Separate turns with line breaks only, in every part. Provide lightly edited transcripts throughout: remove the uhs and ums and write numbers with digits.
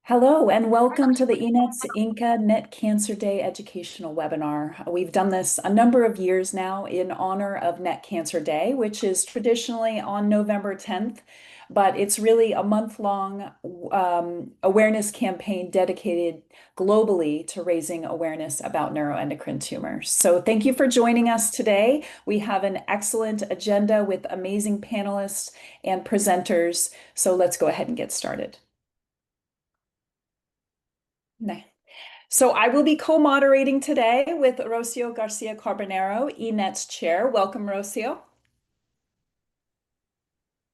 Hello and welcome to the ENETS INCA Net Cancer Day educational webinar. We've done this a number of years now in honor of Net Cancer Day, which is traditionally on November 10th, but it's really a month-long awareness campaign dedicated globally to raising awareness about neuroendocrine tumors. So thank you for joining us today. We have an excellent agenda with amazing panelists and presenters. So let's go ahead and get started. Nice. So I will be co-moderating today with Rocio Garcia-Carbonero, ENETS chair. Welcome, Rocio.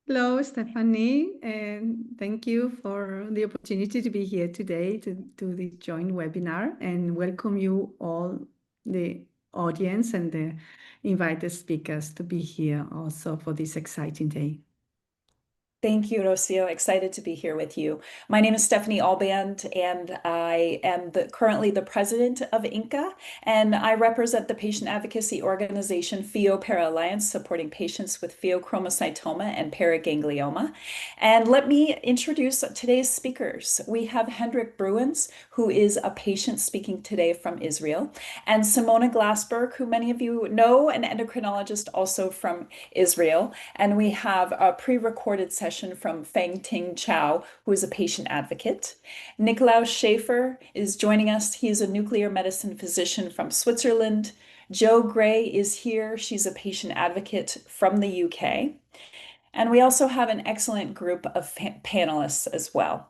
Hello, Stephanie, and thank you for the opportunity to be here today to do this joint webinar, and welcome you all, the audience and the invited speakers to be here also for this exciting day.
Thank you, Rocio. Excited to be here with you. My name is Stephanie Alband, and I am currently the president of INCA, and I represent the patient advocacy organization Pheo-Para Alliance, supporting patients with pheochromocytoma and paraganglioma. And let me introduce today's speakers. We have Hendrik Bruins, who is a patient speaking today from Israel, and Simona Glasberg, who many of you know, an endocrinologist also from Israel. And we have a pre-recorded session from Fang, Ting, Chou, who is a patient advocate. Niklaus Schaefer is joining us. He is a nuclear medicine physician from Switzerland. Jo Gray is here. She's a patient advocate from the UK. And we also have an excellent group of panelists as well.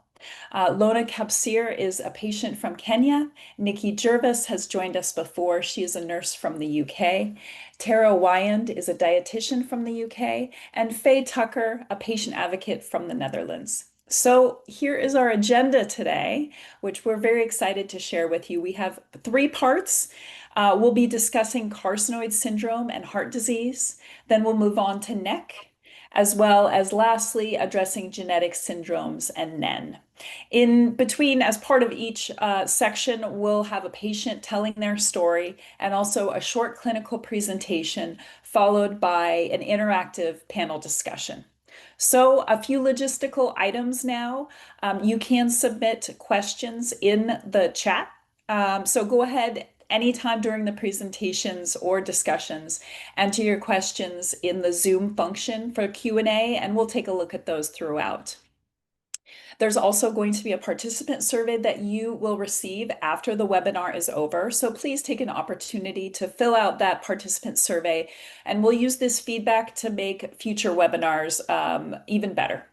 Lona Kapsir is a patient from Kenya. Nikie Jervis has joined us before. She is a nurse from the UK. Tara Whyand is a dietitian from the UK. And Faye Tucker, a patient advocate from the Netherlands. So here is our agenda today, which we're very excited to share with you. We have 3 parts. We'll be discussing carcinoid syndrome and heart disease. Then we'll move on to NEC, as well as lastly addressing genetic syndromes and NEN. In between, as part of each section, we'll have a patient telling their story and also a short clinical presentation followed by an interactive panel discussion. So a few logistical items now. You can submit questions in the chat. So go ahead anytime during the presentations or discussions, enter your questions in the Zoom function for Q&A, and we'll take a look at those throughout. There's also going to be a participant survey that you will receive after the webinar is over. So please take an opportunity to fill out that participant survey, and we'll use this feedback to make future webinars even better.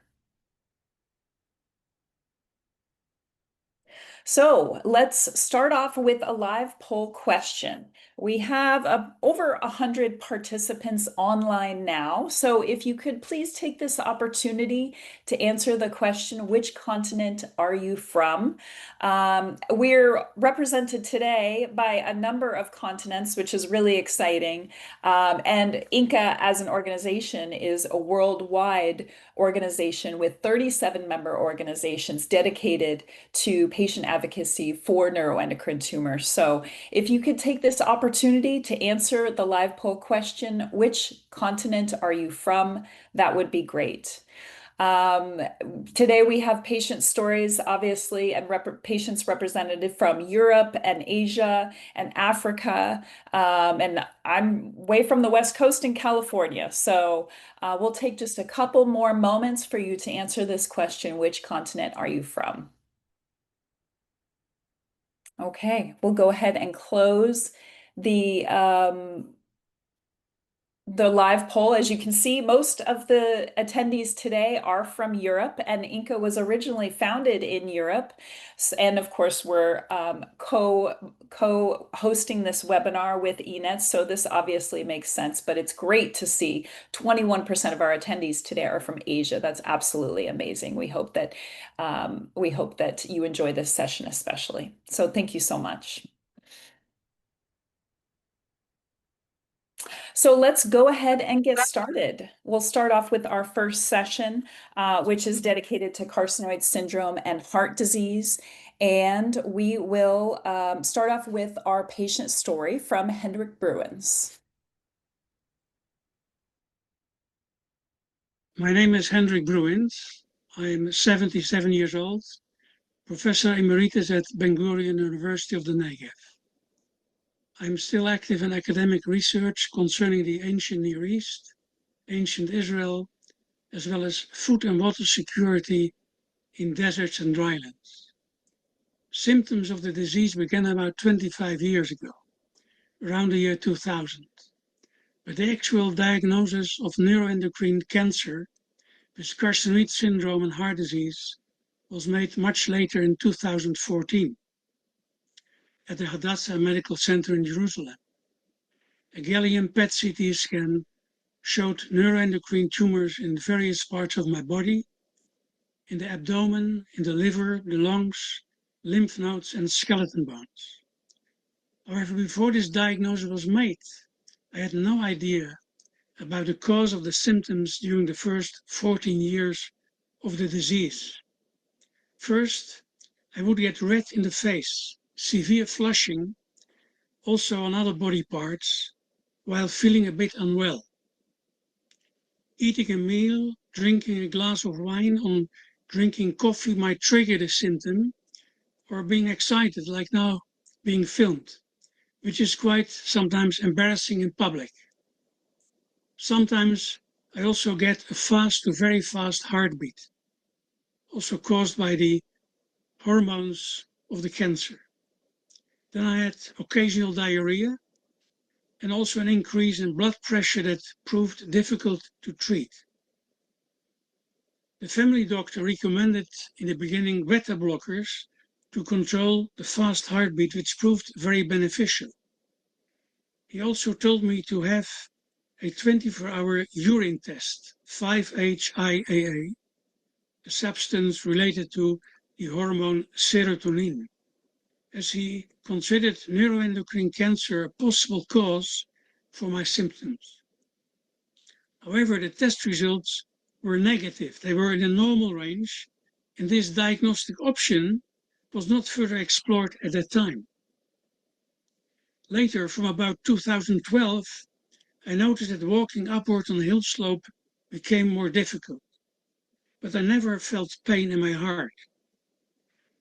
So let's start off with a live poll question. We have over 100 participants online now. So if you could please take this opportunity to answer the question, which continent are you from? We're represented today by a number of continents, which is really exciting. And INCA as an organization is a worldwide organization with 37 member organizations dedicated to patient advocacy for neuroendocrine tumors. So if you could take this opportunity to answer the live poll question, which continent are you from? That would be great. Today we have patient stories, obviously, and patients represented from Europe and Asia and Africa. And I'm way from the West Coast in California. So we'll take just a couple more moments for you to answer this question, which continent are you from? Okay, we'll go ahead and close the live poll. As you can see, most of the attendees today are from Europe, and INCA was originally founded in Europe. And of course, we're co-hosting this webinar with ENETS, so this obviously makes sense, but it's great to see 21% of our attendees today are from Asia. That's absolutely amazing. We hope that you enjoy this session especially. So thank you so much. So let's go ahead and get started. We'll start off with our first session, which is dedicated to carcinoid syndrome and heart disease. And we will start off with our patient story from Hendrik Bruins.
My name is Hendrik Bruins. I'm 77 years old, Professor Emeritus at Ben Gurion University of the Negev. I'm still active in academic research concerning the ancient Near East, ancient Israel, as well as food and water security in deserts and drylands. Symptoms of the disease began about 25 years ago, around the year 2000. But the actual diagnosis of neuroendocrine cancer with carcinoid syndrome and heart disease was made much later in 2014 at the Hadassah Medical Center in Jerusalem. A gallium PET CT scan showed neuroendocrine tumors in various parts of my body, in the abdomen, in the liver, the lungs, lymph nodes, and skeleton bones. However, before this diagnosis was made, I had no idea about the cause of the symptoms during the first 14 years of the disease. First, I would get red in the face, severe flushing, also on other body parts, while feeling a bit unwell. Eating a meal, drinking a glass of wine, or drinking coffee might trigger the symptom, or being excited, like now being filmed, which is quite sometimes embarrassing in public. Sometimes I also get a fast to very fast heartbeat, also caused by the hormones of the cancer. Then I had occasional diarrhea and also an increase in blood pressure that proved difficult to treat. The family doctor recommended in the beginning beta blockers to control the fast heartbeat, which proved very beneficial. He also told me to have a 24-hour urine test, 5-HIAA, a substance related to the hormone serotonin, as he considered neuroendocrine cancer a possible cause for my symptoms. However, the test results were negative. They were in the normal range, and this diagnostic option was not further explored at that time. Later, from about 2012, I noticed that walking upward on the hill slope became more difficult, but I never felt pain in my heart.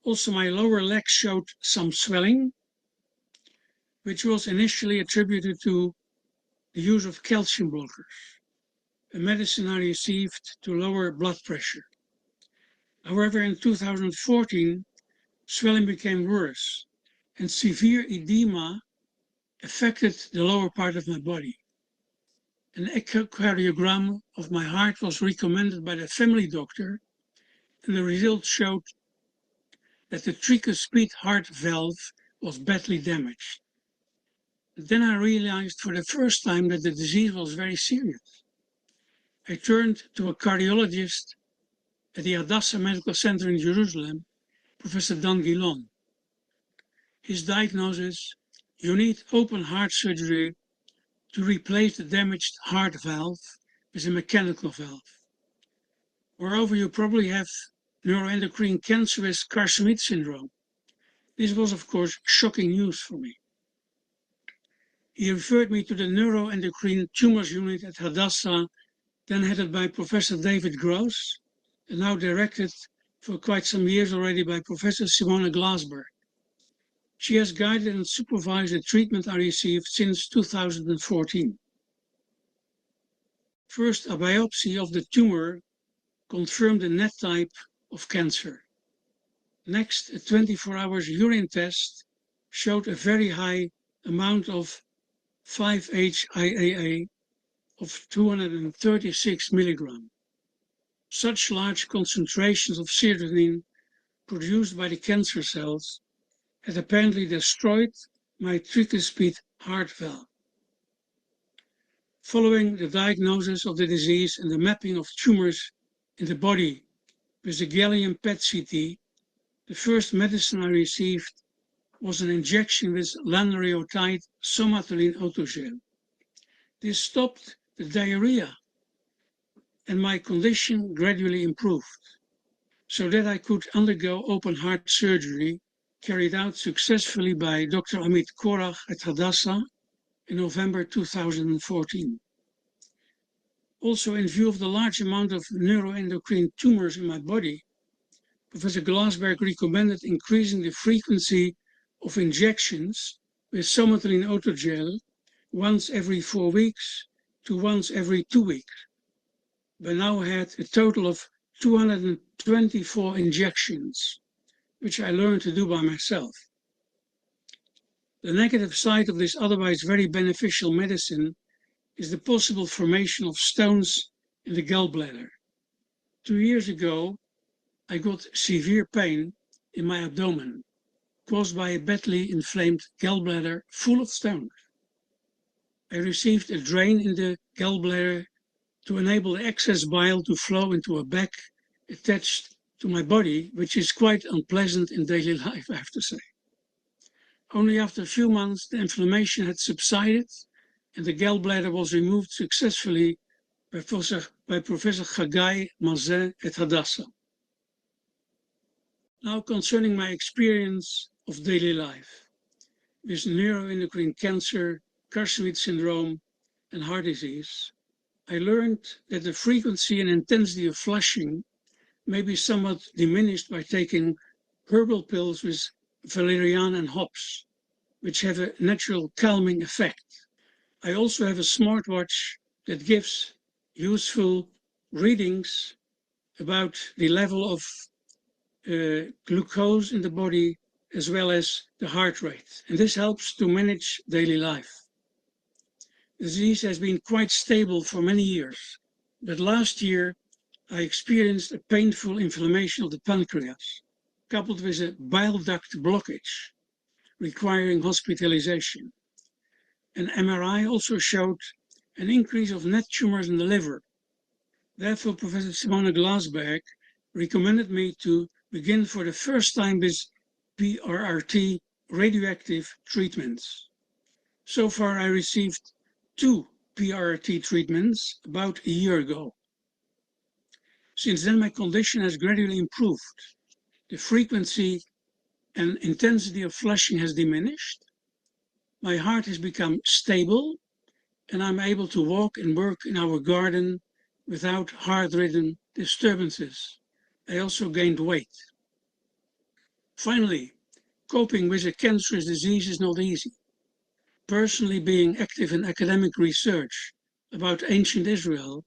Also, my lower legs showed some swelling, which was initially attributed to the use of calcium blockers, a medicine I received to lower blood pressure. However, in 2014, swelling became worse, and severe edema affected the lower part of my body. An echocardiogram of my heart was recommended by the family doctor, and the results showed that the tricuspid heart valve was badly damaged. Then I realized for the first time that the disease was very serious. I turned to a cardiologist at the Hadassah Medical Center in Jerusalem, Professor Dan Gilon. His diagnosis: you need open heart surgery to replace the damaged heart valve with a mechanical valve. Moreover, you probably have neuroendocrine cancer with carcinoid syndrome. This was, of course, shocking news for me. He referred me to the Neuroendocrine Tumors Unit at Hadassah, then headed by Professor David Gross, and now directed for quite some years already by Professor Simona Glasberg. She has guided and supervised the treatment I received since 2014. First, a biopsy of the tumor confirmed the NET type of cancer. Next, a 24-hour urine test showed a very high amount of 5-HIAA of 236 milligrams. Such large concentrations of serotonin produced by the cancer cells had apparently destroyed my tricuspid heart valve. Following the diagnosis of the disease and the mapping of tumors in the body with the gallium PET CT, the first medicine I received was an injection with lanreotide somatolin autogel. This stopped the diarrhea, and my condition gradually improved, so that I could undergo open heart surgery carried out successfully by Dr. Amit Korach at Hadassah in November 2014. Also, in view of the large amount of neuroendocrine tumors in my body, Professor Glasberg recommended increasing the frequency of injections with somatolene autogel once every 4 weeks to once every 2 weeks. We now had a total of 224 injections, which I learned to do by myself. The negative side of this otherwise very beneficial medicine is the possible formation of stones in the gallbladder. 2 years ago, I got severe pain in my abdomen caused by a badly inflamed gallbladder full of stones. I received a drain in the gallbladder to enable the excess bile to flow into a bag attached to my body, which is quite unpleasant in daily life, I have to say. Only after a few months, the inflammation had subsided and the gallbladder was removed successfully by Professor Chagai Mazin at Hadassah. Now concerning my experience of daily life with neuroendocrine cancer, carcinoid syndrome, and heart disease, I learned that the frequency and intensity of flushing may be somewhat diminished by taking herbal pills with valerian and hops, which have a natural calming effect. I also have a smartwatch that gives useful readings about the level of glucose in the body as well as the heart rate. And this helps to manage daily life. The disease has been quite stable for many years, but last year I experienced a painful inflammation of the pancreas, coupled with a bile duct blockage, requiring hospitalization. An MRI also showed an increase of net tumors in the liver. Therefore, Professor Simona Glasberg recommended me to begin for the first time with PRRT radioactive treatments. So far, I received 2 PRRT treatments about a year ago. Since then, my condition has gradually improved. The frequency and intensity of flushing has diminished. My heart has become stable, and I'm able to walk and work in our garden without heart-ridden disturbances. I also gained weight. Finally, coping with a cancerous disease is not easy. Personally, being active in academic research about ancient Israel,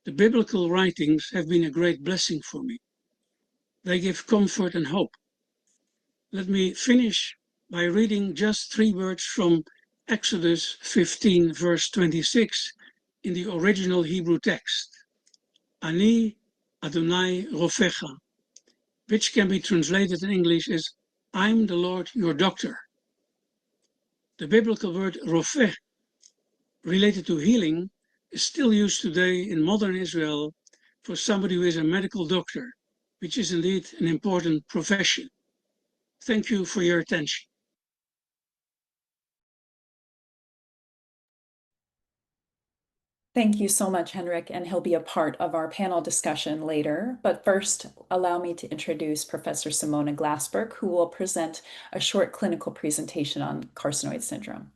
the biblical writings have been a great blessing for me. They give comfort and hope. Let me finish by reading just 3 words from Exodus 15, verse 26 in the original Hebrew text. Ani Adonai Rofecha, which can be translated in English as, I'm the Lord your doctor. The biblical word Rofeh, related to healing, is still used today in modern Israel for somebody who is a medical doctor, which is indeed an important profession. Thank you for your attention.
Thank you so much, Hendrik, and he'll be a part of our panel discussion later. But first, allow me to introduce Professor Simona Glasberg, who will present a short clinical presentation on carcinoid syndrome.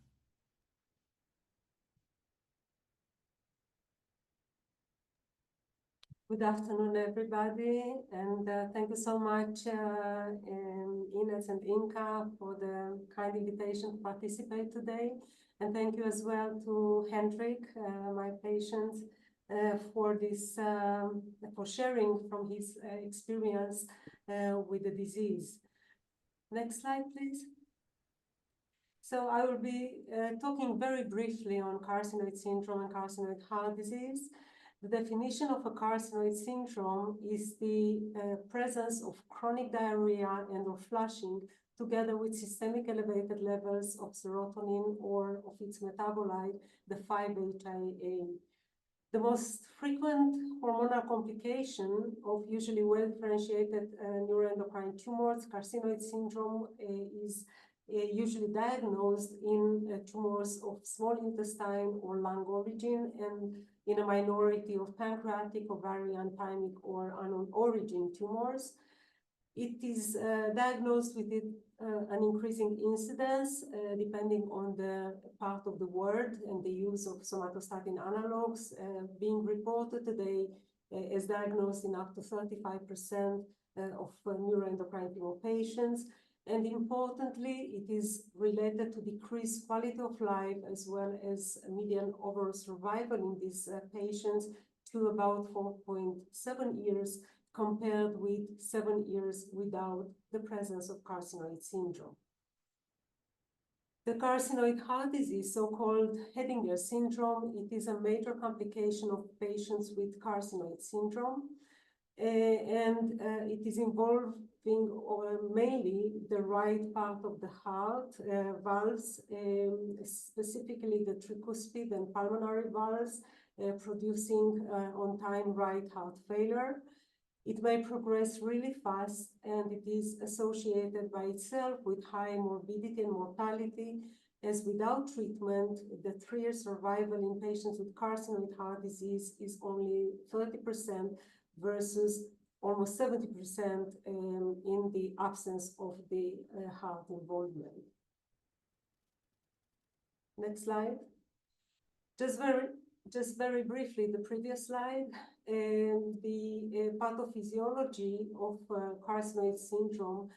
Good afternoon, everybody, and thank you so much, ENETS and INCA, for the kind invitation to participate today. And thank you as well to Hendrik, my patient, for this, for sharing from his experience with the disease. Next slide, please. So I will be talking very briefly on carcinoid syndrome and carcinoid heart disease. The definition of a carcinoid syndrome is the presence of chronic diarrhea and or flushing together with systemic elevated levels of serotonin or of its metabolite, the 5-HIAA. The most frequent hormonal complication of usually well-differentiated neuroendocrine tumors, carcinoid syndrome, is usually diagnosed in tumors of small intestine or lung origin and in a minority of pancreatic, ovarian, thymic, or unknown origin tumors. It is diagnosed with an increasing incidence depending on the part of the world and the use of somatostatin analogs being reported today as diagnosed in up to 35% of neuroendocrine tumor patients. And importantly, it is related to decreased quality of life as well as median overall survival in these patients to about 4.7 years compared with 7 years without the presence of carcinoid syndrome. The carcinoid heart disease, so-called Hedinger syndrome, it is a major complication of patients with carcinoid syndrome. It is involving mainly the right part of the heart valves, specifically the tricuspid and pulmonary valves, producing on time right heart failure. It may progress really fast, and it is associated by itself with high morbidity and mortality, as without treatment, the 3-year survival in patients with carcinoid heart disease is only 30% versus almost 70% in the absence of the heart involvement. Next slide. Just very briefly, the previous slide, the pathophysiology of carcinoid syndrome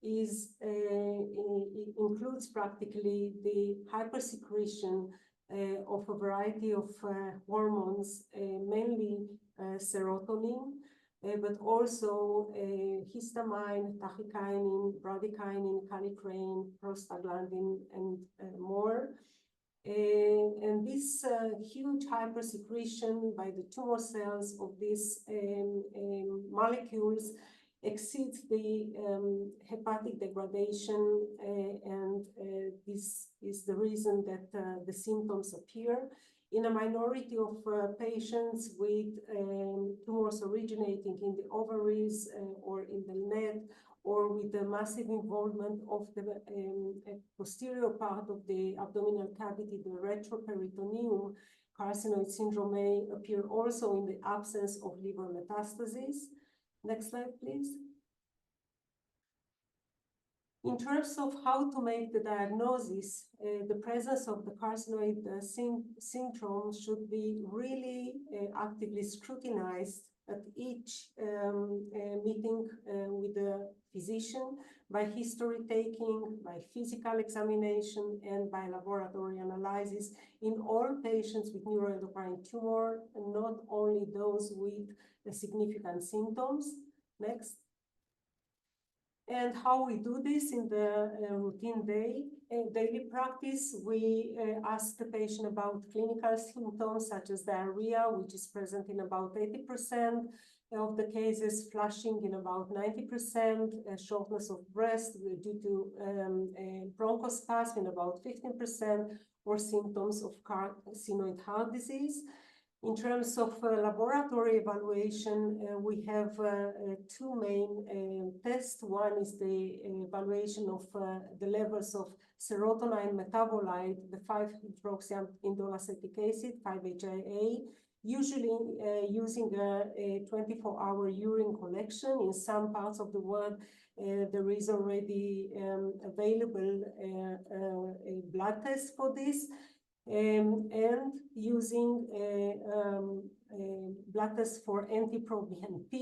is it includes practically the hypersecretion of a variety of hormones, mainly serotonin, but also histamine, tachykinin, bradykinin, kallikrein, prostaglandin, and more. And this huge hypersecretion by the tumor cells of these molecules exceeds the hepatic degradation, and this is the reason that the symptoms appear. In a minority of patients with tumors originating in the ovaries or in the neck, or with the massive involvement of the posterior part of the abdominal cavity, the retroperitoneum, carcinoid syndrome may appear also in the absence of liver metastases. Next slide, please. In terms of how to make the diagnosis, the presence of the carcinoid syndrome should be really actively scrutinized at each meeting with the physician by history taking, by physical examination, and by laboratory analysis in all patients with neuroendocrine tumor, and not only those with significant symptoms. Next. And how we do this in the routine daily practice, we ask the patient about clinical symptoms such as diarrhea, which is present in about 80% of the cases, flushing in about 90%, shortness of breath due to bronchospasm in about 15%, or symptoms of carcinoid heart disease. In terms of laboratory evaluation, we have two main tests. One is the evaluation of the levels of serotonin metabolite, the 5-hydroxyindolacetic acid, 5-HIA, usually using a 24-hour urine collection. In some parts of the world, there is already available a blood test for this. And using blood test for NT-proBNP,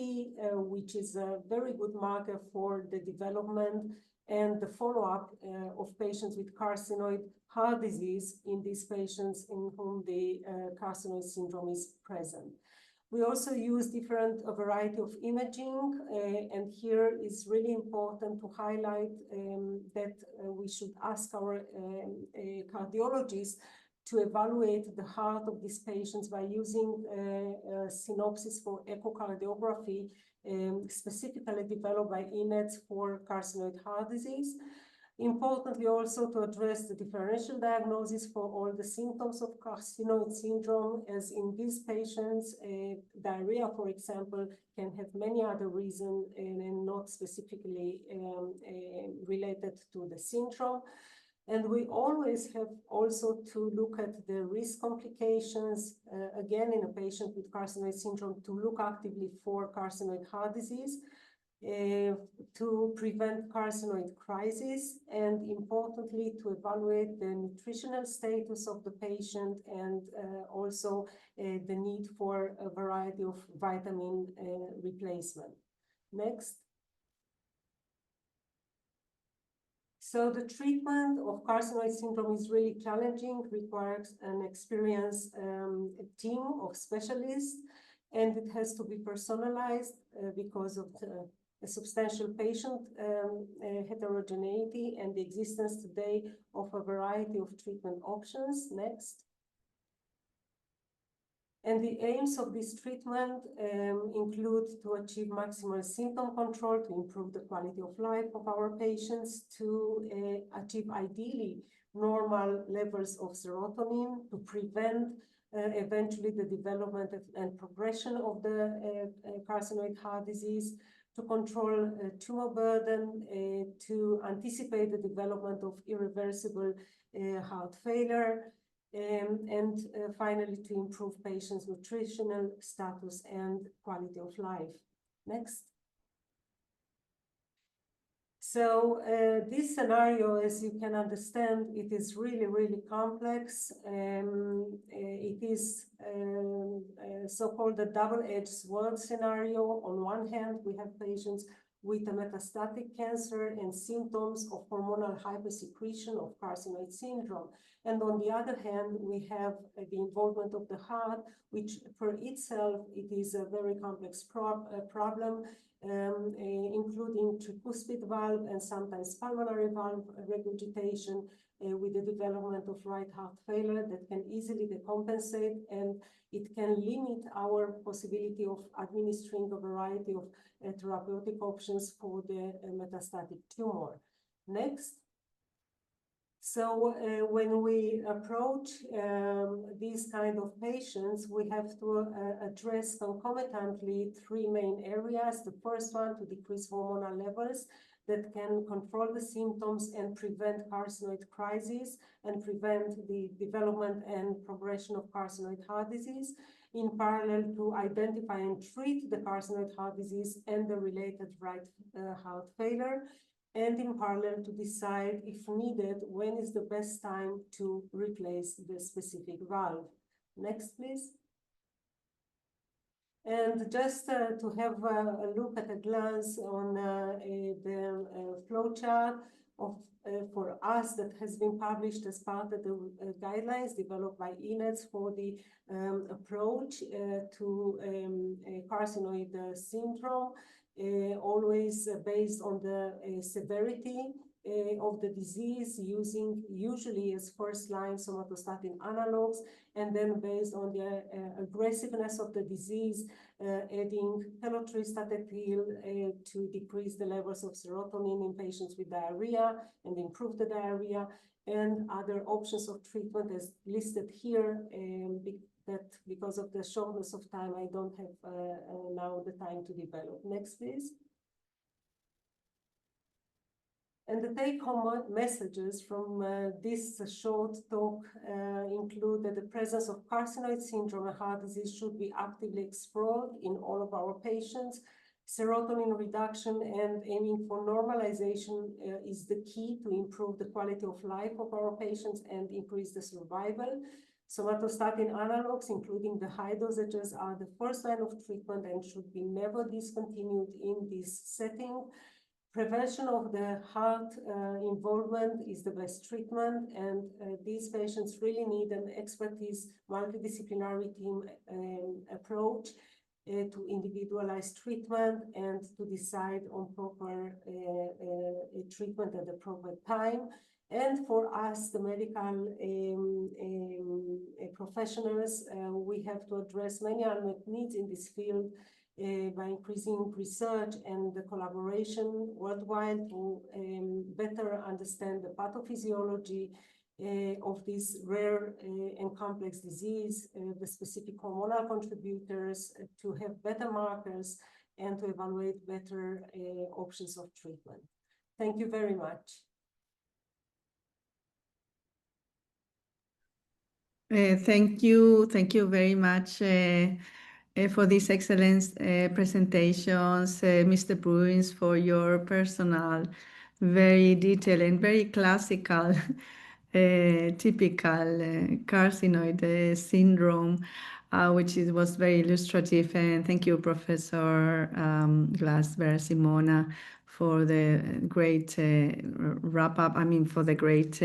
which is a very good marker for the development and the follow-up of patients with carcinoid heart disease in these patients in whom the carcinoid syndrome is present. We also use a variety of imaging, and here is really important to highlight that we should ask our cardiologists to evaluate the heart of these patients by using synopsis for echocardiography, specifically developed by ENETS for carcinoid heart disease. Importantly, also to address the differential diagnosis for all the symptoms of carcinoid syndrome, as in these patients, diarrhea, for example, can have many other reasons and not specifically related to the syndrome. And we always have also to look at the risk complications, again, in a patient with carcinoid syndrome, to look actively for carcinoid heart disease, to prevent carcinoid crisis, and importantly, to evaluate the nutritional status of the patient, and also the need for a variety of vitamin replacement. Next. So the treatment of carcinoid syndrome is really challenging, requires an experienced team of specialists, and it has to be personalized because of the substantial patient heterogeneity and the existence today of a variety of treatment options. Next. And the aims of this treatment include to achieve maximal symptom control, to improve the quality of life of our patients, to achieve ideally normal levels of serotonin, to prevent eventually the development and progression of the carcinoid heart disease, to control tumor burden, to anticipate the development of irreversible heart failure, and finally, to improve patients' nutritional status and quality of life. Next. So this scenario, as you can understand, it is really, really complex. It is a so-called a double-edged sword scenario. On one hand, we have patients with a metastatic cancer and symptoms of hormonal hypersecretion of carcinoid syndrome. And on the other hand, we have the involvement of the heart, which per itself, it is a very complex problem, including tricuspid valve and sometimes pulmonary valve regurgitation with the development of right heart failure that can easily decompensate, and it can limit our possibility of administering a variety of therapeutic options for the metastatic tumor. Next. So when we approach these kind of patients, we have to address concomitantly three main areas. The first one, to decrease hormonal levels that can control the symptoms and prevent carcinoid crisis and prevent the development and progression of carcinoid heart disease. In parallel, to identify and treat the carcinoid heart disease and the related right heart failure. And in parallel, to decide, if needed, when is the best time to replace the specific valve. Next, please. And just to have a look at a glance on the flowchart of for us that has been published as part of the guidelines developed by ENETS for the approach to carcinoid syndrome, always based on the severity of the disease, using usually as first line somatostatin analogs, and then based on the aggressiveness of the disease, adding telotristat-ethyl to decrease the levels of serotonin in patients with diarrhea and improve the diarrhea, and other options of treatment as listed here, that because of the shortness of time, I don't have now the time to develop. Next, please. And the take-home messages from this short talk include that the presence of carcinoid syndrome and heart disease should be actively explored in all of our patients. Serotonin reduction and aiming for normalization is the key to improve the quality of life of our patients and increase the survival. Somatostatin analogs, including the high dosages, are the first line of treatment and should be never discontinued in this setting. Prevention of the heart involvement is the best treatment, and these patients really need an expertise, multidisciplinary team approach to individualize treatment and to decide on proper treatment at the proper time. And for us, the medical professionals, we have to address many unmet needs in this field by increasing research and the collaboration worldwide to better understand the pathophysiology of this rare and complex disease, the specific hormonal contributors, to have better markers and to evaluate better options of treatment. Thank you very much.
Thank you very much for these excellent presentations, Mr. Bruins, for your personal, very detailed and very classical, typical carcinoid syndrome which was very illustrative. And thank you, Professor Glasberg, Simona, for the great wrap up. I mean, for the great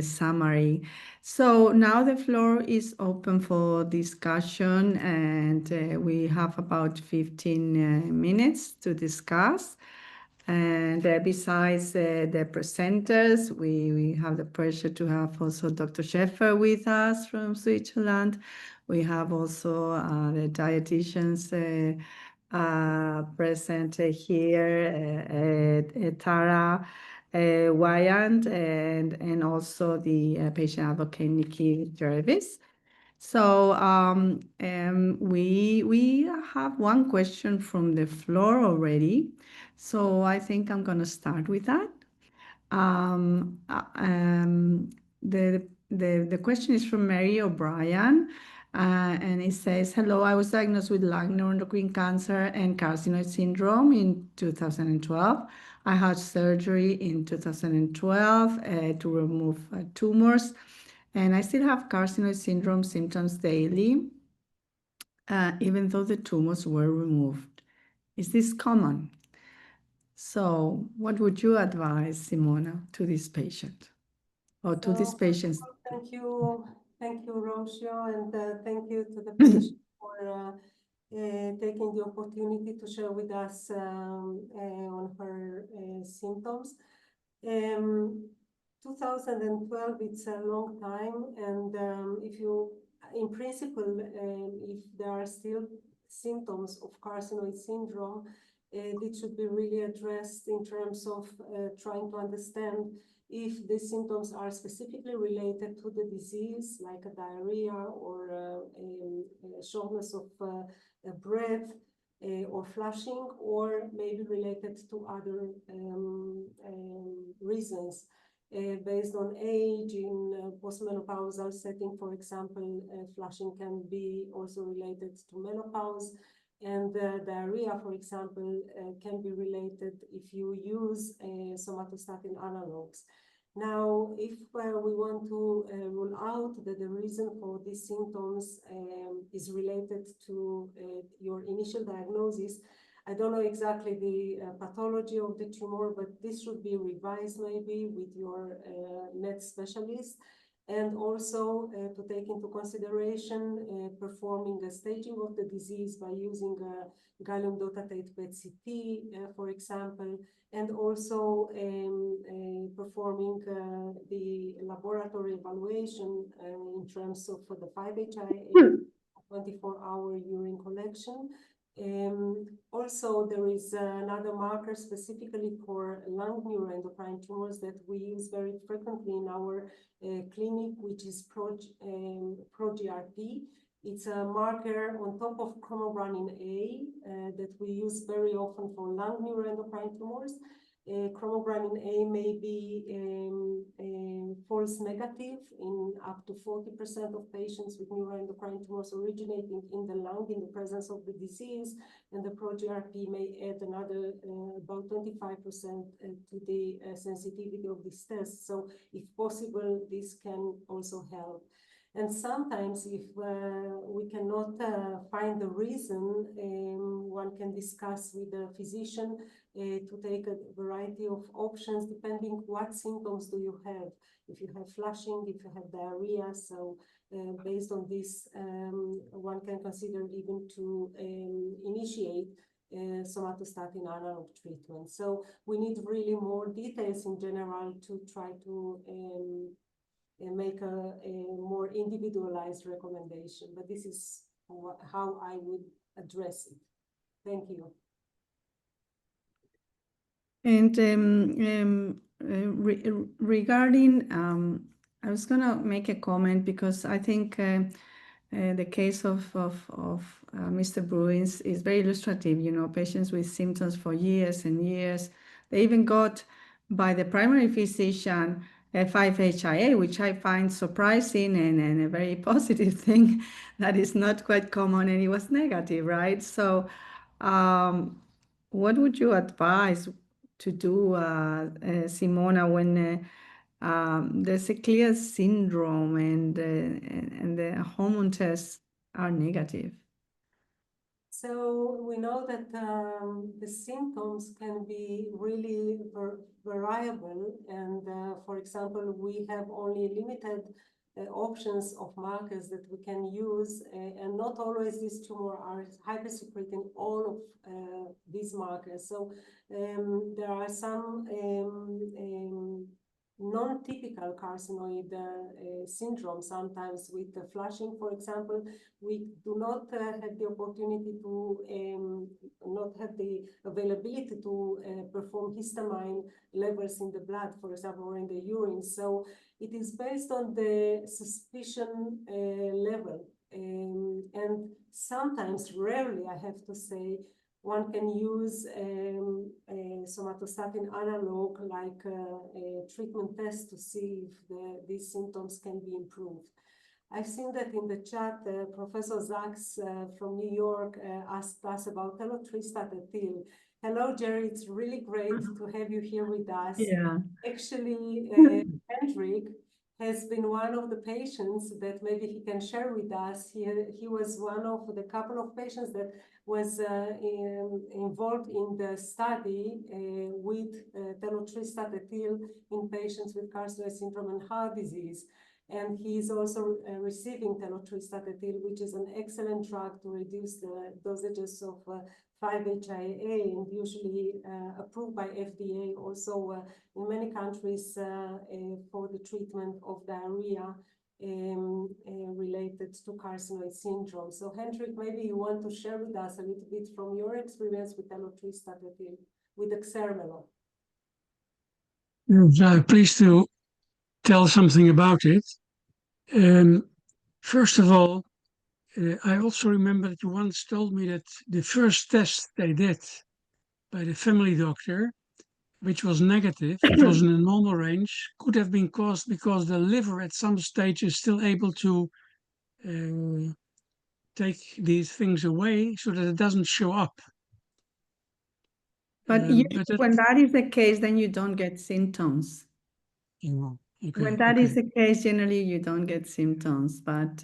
summary. So now the floor is open for discussion, and we have about 15 minutes to discuss. And besides the presenters, we have the pleasure to have also Dr. Schaefer with us from Switzerland. We have also the dietitians present here, Tara, Whyand, and also the patient advocate Nikie Jervis. So we have one question from the floor already. So I think I'm going to start with that. The question is from Mary O'Brien, and it says, "Hello, I was diagnosed with lung neuroendocrine cancer and carcinoid syndrome in 2012. I had surgery in 2012 to remove tumors, and I still have carcinoid syndrome symptoms daily, even though the tumors were removed. Is this common?" So what would you advise, Simona, to this patient or to these patients?
Thank you, Rocio, and thank you to the patient for taking the opportunity to share with us on her symptoms. 2012, it's a long time, and in principle, if there are still symptoms of carcinoid syndrome, it should be really addressed in terms of trying to understand if the symptoms are specifically related to the disease, like a diarrhea or shortness of breath or flushing, or maybe related to other reasons. Based on age, in postmenopausal setting, for example, flushing can be also related to menopause. And diarrhea, for example, can be related if you use somatostatin analogs. Now, if we want to rule out that the reason for these symptoms is related to your initial diagnosis, I don't know exactly the pathology of the tumor, but this should be revised maybe with your ENETS specialist. And also to take into consideration performing a staging of the disease by using gallium dotatate PET-CT, for example, and also performing the laboratory evaluation in terms of the 5-HIA, 24-hour urine collection. Also, there is another marker specifically for lung neuroendocrine tumors that we use very frequently in our clinic, which is ProGRP. It's a marker on top of chromogranin A that we use very often for lung neuroendocrine tumors. Chromogranin A may be false negative in up to 40% of patients with neuroendocrine tumors originating in the lung in the presence of the disease, and the ProGRP may add another about 25% to the sensitivity of this test. So if possible, this can also help. And sometimes if we cannot find the reason, one can discuss with the physician to take a variety of options depending what symptoms do you have. If you have flushing, if you have diarrhea, so based on this, one can consider even to initiate somatostatin analog treatment. So we need really more details in general to try to make a more individualized recommendation, but this is how I would address it. Thank you.
And regarding, I was going to make a comment because I think the case of Mr. Bruins is very illustrative. You know, patients with symptoms for years and years. They even got by the primary physician a 5-HIA, which I find surprising and a very positive thing that is not quite common, and it was negative, right? So what would you advise to do, Simona, when there's a clear syndrome, and the hormone tests are negative.
So we know that the symptoms can be really variable, and for example, we have only limited options of markers that we can use, and not always these tumors are hypersecreting all of these markers. So there are some non-typical carcinoid syndrome, sometimes with the flushing, for example. We do not have the opportunity to, not have the availability to perform histamine levels in the blood, for example, or in the urine. So it is based on the suspicion level. And sometimes, rarely, I have to say, one can use a somatostatin analog like a treatment test to see if these symptoms can be improved. I've seen that in the chat, Professor Sachs from New York asked us about telotristatethil. Hello, Jerry, it's really great to have you here with us.
Yeah.
Actually, Hendrik has been one of the patients that maybe he can share with us. He was one of the couple of patients that was involved in the study with telotristatethil in patients with carcinoid syndrome and heart disease. And he is also receiving telotristatethil, which is an excellent drug to reduce the dosages of 5-HIA, and usually approved by FDA also in many countries for the treatment of diarrhea related to carcinoid syndrome. So Hendrik, maybe you want to share with us a little bit from your experience with telotristatethil, with Exermelo.
I'm pleased to tell something about it. First of all, I also remember that you once told me that the first test they did by the family doctor, which was negative, it was in a normal range, could have been caused because the liver at some stage is still able to take these things away so that it doesn't show up.
But when that is the case, then you don't get symptoms.
Okay,
When that is the case, generally you don't get symptoms. But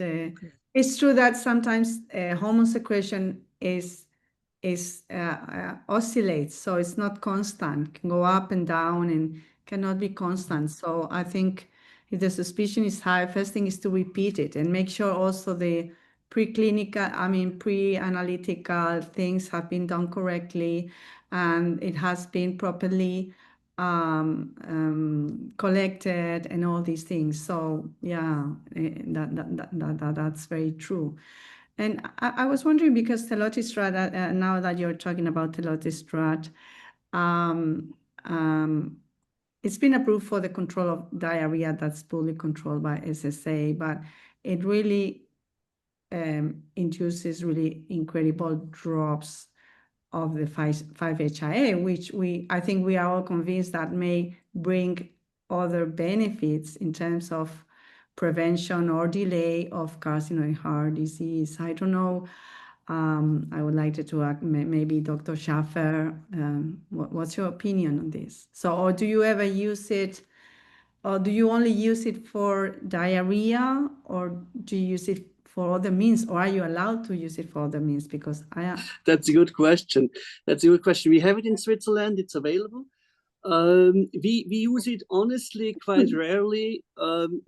it's true that sometimes hormone secretion oscillates, so it's not constant. It can go up and down and cannot be constant. So I think if the suspicion is high, first thing is to repeat it and make sure also the pre-analytical things have been done correctly, and it has been properly collected and all these things. So yeah, that's very true. And I was wondering, because telotistrat, now that you're talking about telotistrat, it's been approved for the control of diarrhea that's fully controlled by SSA, but it really induces really incredible drops of the 5-HIA, which I think we are all convinced that may bring other benefits in terms of prevention or delay of carcinoid heart disease. I don't know. I would like to maybe Dr. Schaefer, what's your opinion on this? So, or do you ever use it, or do you only use it for diarrhea, or do you use it for other means, or are you allowed to use it for other means? Because
That's a good question. That's a good question. We have it in Switzerland. It's available. We use it honestly quite rarely.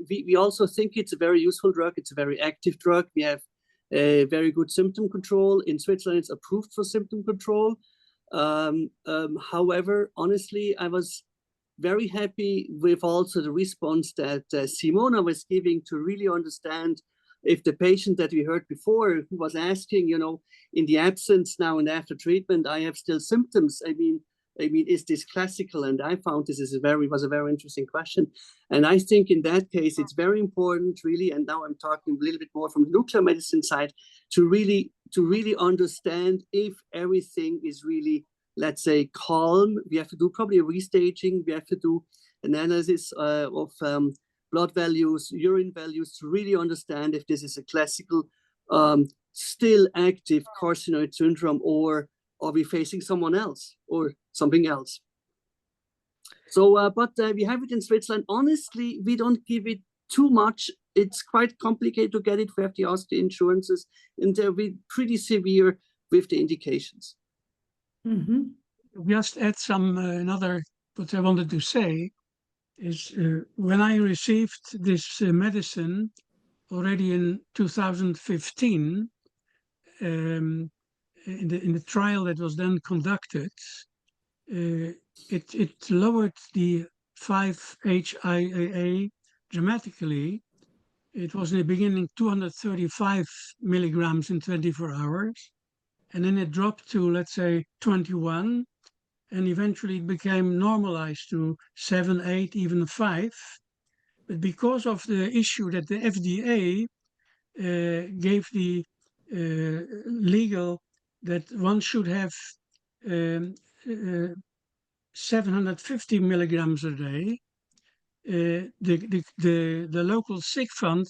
We also think it's a very useful drug. It's a very active drug. We have a very good symptom control. In Switzerland, it's approved for symptom control. However, honestly, I was very happy with also the response that Simona was giving to really understand if the patient that we heard before who was asking, in the absence now and after treatment, I have still symptoms. I mean, is this classical? And I found this was a very interesting question. And I think in that case, it's very important, really, and now I'm talking a little bit more from the nuclear medicine side, to really understand if everything is really, let's say, calm. We have to do probably a restaging. We have to do analysis of blood values, urine values, to really understand if this is a classical, still active carcinoid syndrome, or are we facing someone else or something else? So, but we have it in Switzerland. Honestly, we don't give it too much. It's quite complicated to get it. We have to ask the insurances, and they're pretty severe with the indications.
Just add some another, what I wanted to say is when I received this medicine already in 2015, in the trial that was then conducted, it lowered the 5-HIAA dramatically. It was in the beginning 235 milligrams in 24 hours, and then it dropped to, let's say, 21, and eventually it became normalized to 7, 8, even 5. But because of the issue that the FDA gave the legal that one should have 750 milligrams a day, the local sick fund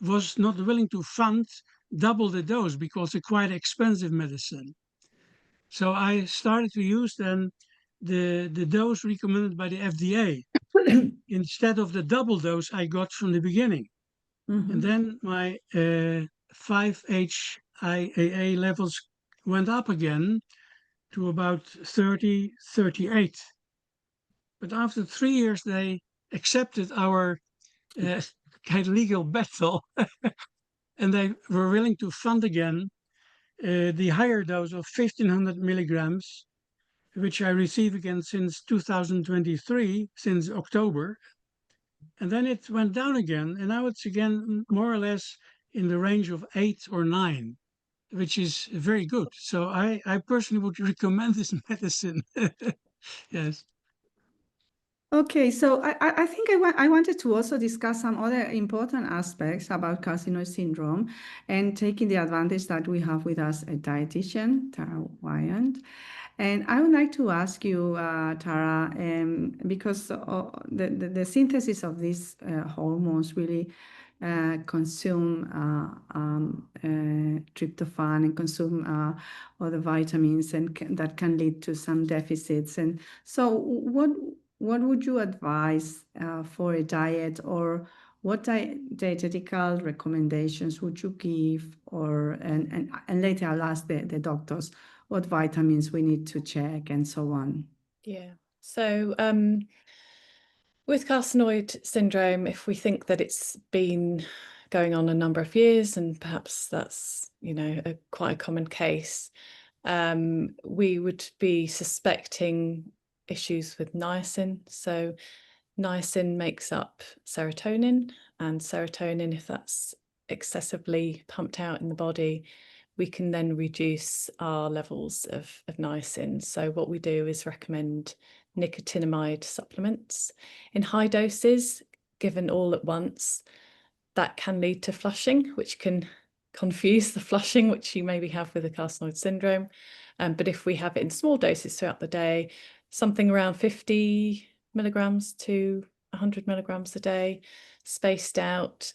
was not willing to fund double the dose because it's quite expensive medicine. So I started to use then the dose recommended by the FDA instead of the double dose I got from the beginning. And then my 5-HIAA levels went up again to about 30, 38. But after 3 years, they accepted our kind of legal battle, and they were willing to fund again the higher dose of 1,500 milligrams, which I receive again since 2023, since October. And then it went down again, and now it's again more or less in the range of 8 or 9, which is very good. So I personally would recommend this medicine. Yes.
Okay, so I think I wanted to also discuss some other important aspects about carcinoid syndrome and taking the advantage that we have with us a dietitian, Tara Whyand. And I would like to ask you, Tara, because the synthesis of these hormones really consume tryptophan and consume other vitamins, and that can lead to some deficits. And so what would you advise for a diet, or what dietetical recommendations would you give? And later I'll ask the doctors what vitamins we need to check and so on.
Yeah. So with carcinoid syndrome, if we think that it's been going on a number of years, and perhaps that's, quite a common case, we would be suspecting issues with niacin. So niacin makes up serotonin, and serotonin, if that's excessively pumped out in the body, we can then reduce our levels of niacin. So what we do is recommend nicotinamide supplements in high doses, given all at once. That can lead to flushing, which can confuse the flushing which you maybe have with a carcinoid syndrome. But if we have it in small doses throughout the day, something around 50 milligrams to 100 milligrams a day, spaced out,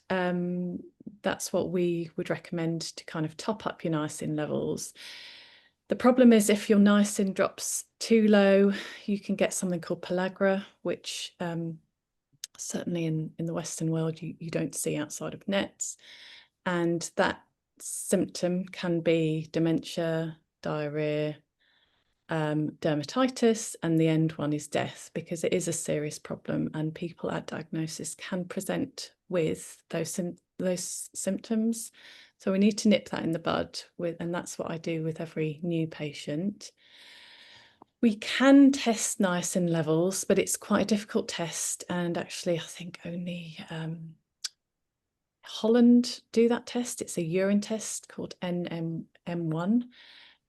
that's what we would recommend to kind of top up your niacin levels. The problem is if your niacin drops too low, you can get something called pellagra, which certainly in the Western world you don't see outside of ENETS. And that symptom can be dementia, diarrhea, dermatitis, and the end one is death, because it is a serious problem and people at diagnosis can present with those symptoms. So we need to nip that in the bud, and that's what I do with every new patient. We can test niacin levels, but it's quite a difficult test, and actually I think only Holland do that test. It's a urine test called NMM1.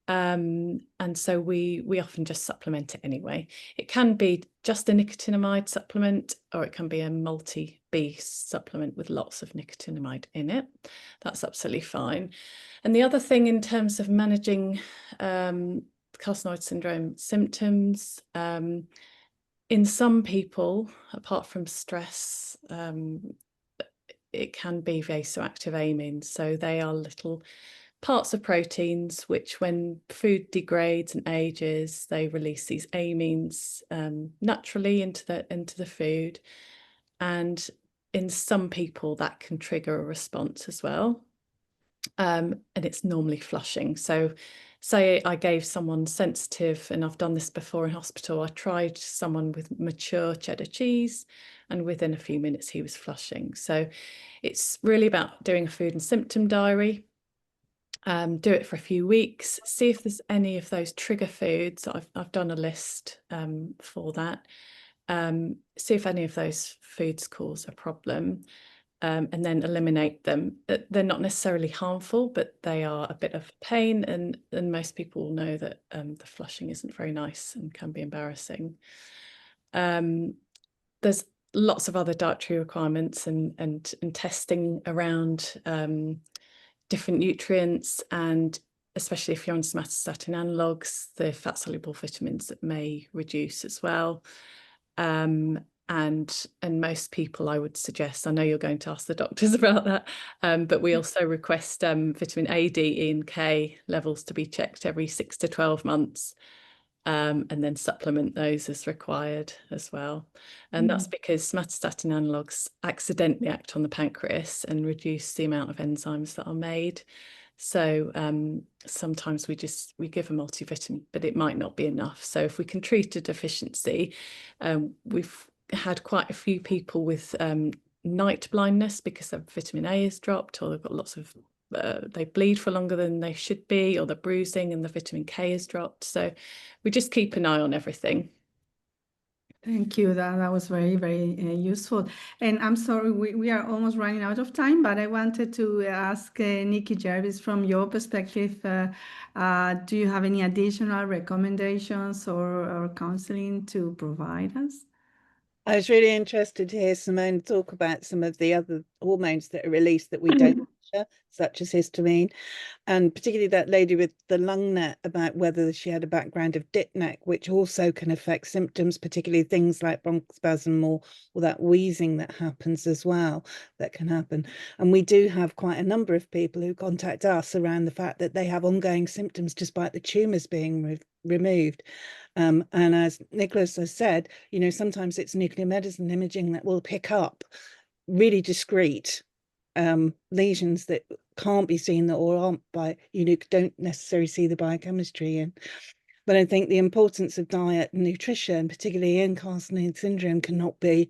And so we often just supplement it anyway. It can be just a nicotinamide supplement, or it can be a multi-B supplement with lots of nicotinamide in it. That's absolutely fine. And the other thing in terms of managing carcinoid syndrome symptoms, in some people, apart from stress, it can be vasoactive amines. So they are little parts of proteins, which when food degrades and ages, they release these amines naturally into the food. And in some people that can trigger a response as well. And it's normally flushing. So say I gave someone sensitive, and I've done this before in hospital, I tried someone with mature cheddar cheese, and within a few minutes he was flushing. So it's really about doing a food and symptom diary. Do it for a few weeks, see if there's any of those trigger foods. I've done a list for that. See if any of those foods cause a problem. And then eliminate them. They're not necessarily harmful, but they are a bit of pain, and most people know that the flushing isn't very nice and can be embarrassing. There's lots of other dietary requirements and testing around different nutrients, and especially if you're on somatostatin analogues, the fat-soluble vitamins that may reduce as well. And most people, I would suggest, I know you're going to ask the doctors about that, but we also request vitamin A, D, E and K levels to be checked every 6 to 12 months, and then supplement those as required as well. And that's because somatostatin analogues accidentally act on the pancreas and reduce the amount of enzymes that are made. So sometimes we give a multivitamin, but it might not be enough. So if we can treat a deficiency, we've had quite a few people with night blindness because their vitamin A is dropped, or they've got lots of they bleed for longer than they should be, or they're bruising and the vitamin K is dropped. So we just keep an eye on everything.
Thank you. That was very, very useful. And I'm sorry, we are almost running out of time, but I wanted to ask Nikie, Jervis, from your perspective, do you have any additional recommendations or counseling to provide us?
I was really interested to hear Simona talk about some of the other hormones that are released that we don't measure, such as histamine, and particularly that lady with the lung net, about whether she had a background of dyspnea, which also can affect symptoms, particularly things like bronchospasm or that wheezing that happens as well, that can happen. And we do have quite a number of people who contact us around the fact that they have ongoing symptoms despite the tumours being removed. And as Niklaus has said, you know, sometimes it's nuclear medicine imaging that will pick up really discrete lesions that can't be seen or aren't don't necessarily see the biochemistry in. But I think the importance of diet and nutrition, particularly in carcinoid syndrome, cannot be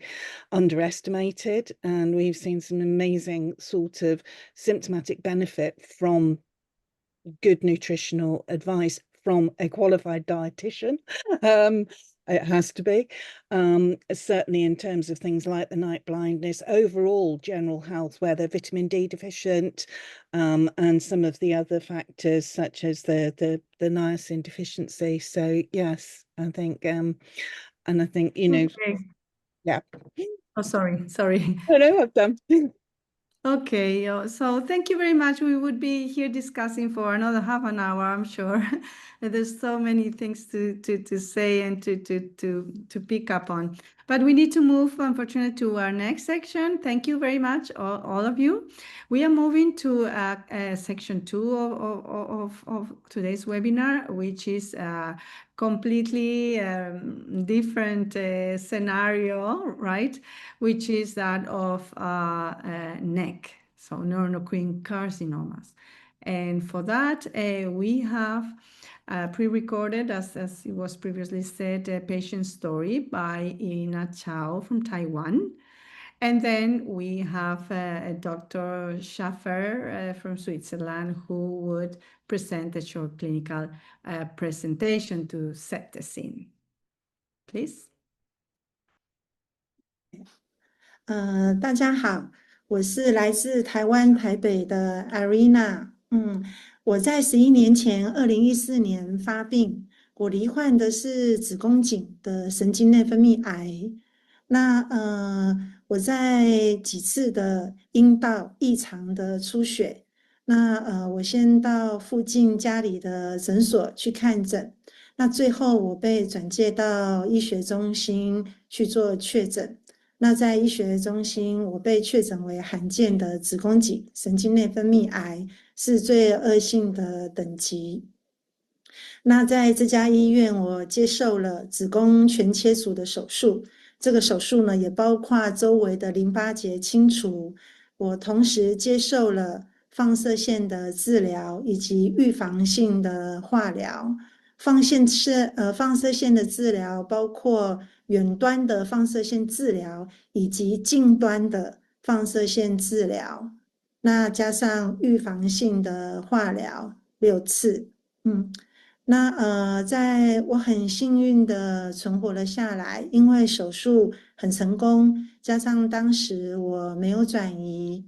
underestimated. And we've seen some amazing sort of symptomatic benefit from good nutritional advice from a qualified dietitian. It has to be, certainly in terms of things like the night blindness, overall general health, where they're vitamin D deficient, and some of the other factors such as the niacin deficiency. So yes, I think, and I think, you know,
Okay.
yeah.
Oh, sorry.
No, I've done.
Okay, so thank you very much. We would be here discussing for another half an hour, I'm sure. There's so many things to say and to pick up on. But we need to move, unfortunately, to our next section. Thank you very much, all of you. We are moving to section 2 of today's webinar, which is completely different scenario, right? Which is that of neck, so neuroendocrine carcinomas. And for that, we have pre-recorded, as it was previously said, a patient story by Chou from Taiwan. And then we have Dr. Schaefer from Switzerland, who would present a short clinical presentation to set the scene. Please.
大家好，我是来自台湾台北的 Irina。我在11年前，2014年发病，我罹患的是子宫颈的神经内分泌癌。那我在几次的阴道异常的出血，那我先到附近家里的诊所去看诊，那最后我被转介到医学中心去做确诊。那在医学中心，我被确诊为罕见的子宫颈神经内分泌癌是最恶性的等级。那在这家医院，我接受了子宫全切除的手术。这个手术呢，也包括周围的淋巴结清除。我同时接受了放射线的治疗以及预防性的化疗。放射线的治疗包括远端的放射线治疗以及近端的放射线治疗。那加上预防性的化疗6次。那在我很幸运的存活了下来，因为手术很成功，加上当时我没有转移。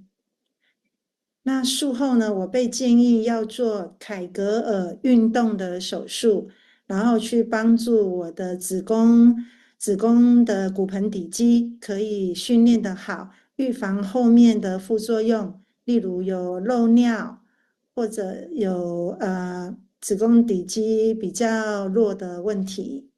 那术后呢，我被建议要做凯格尔运动的手术，然后去帮助我的子宫的骨盆底肌可以训练得好，预防后面的副作用，例如有漏尿或者有子宫底肌比较弱的问题。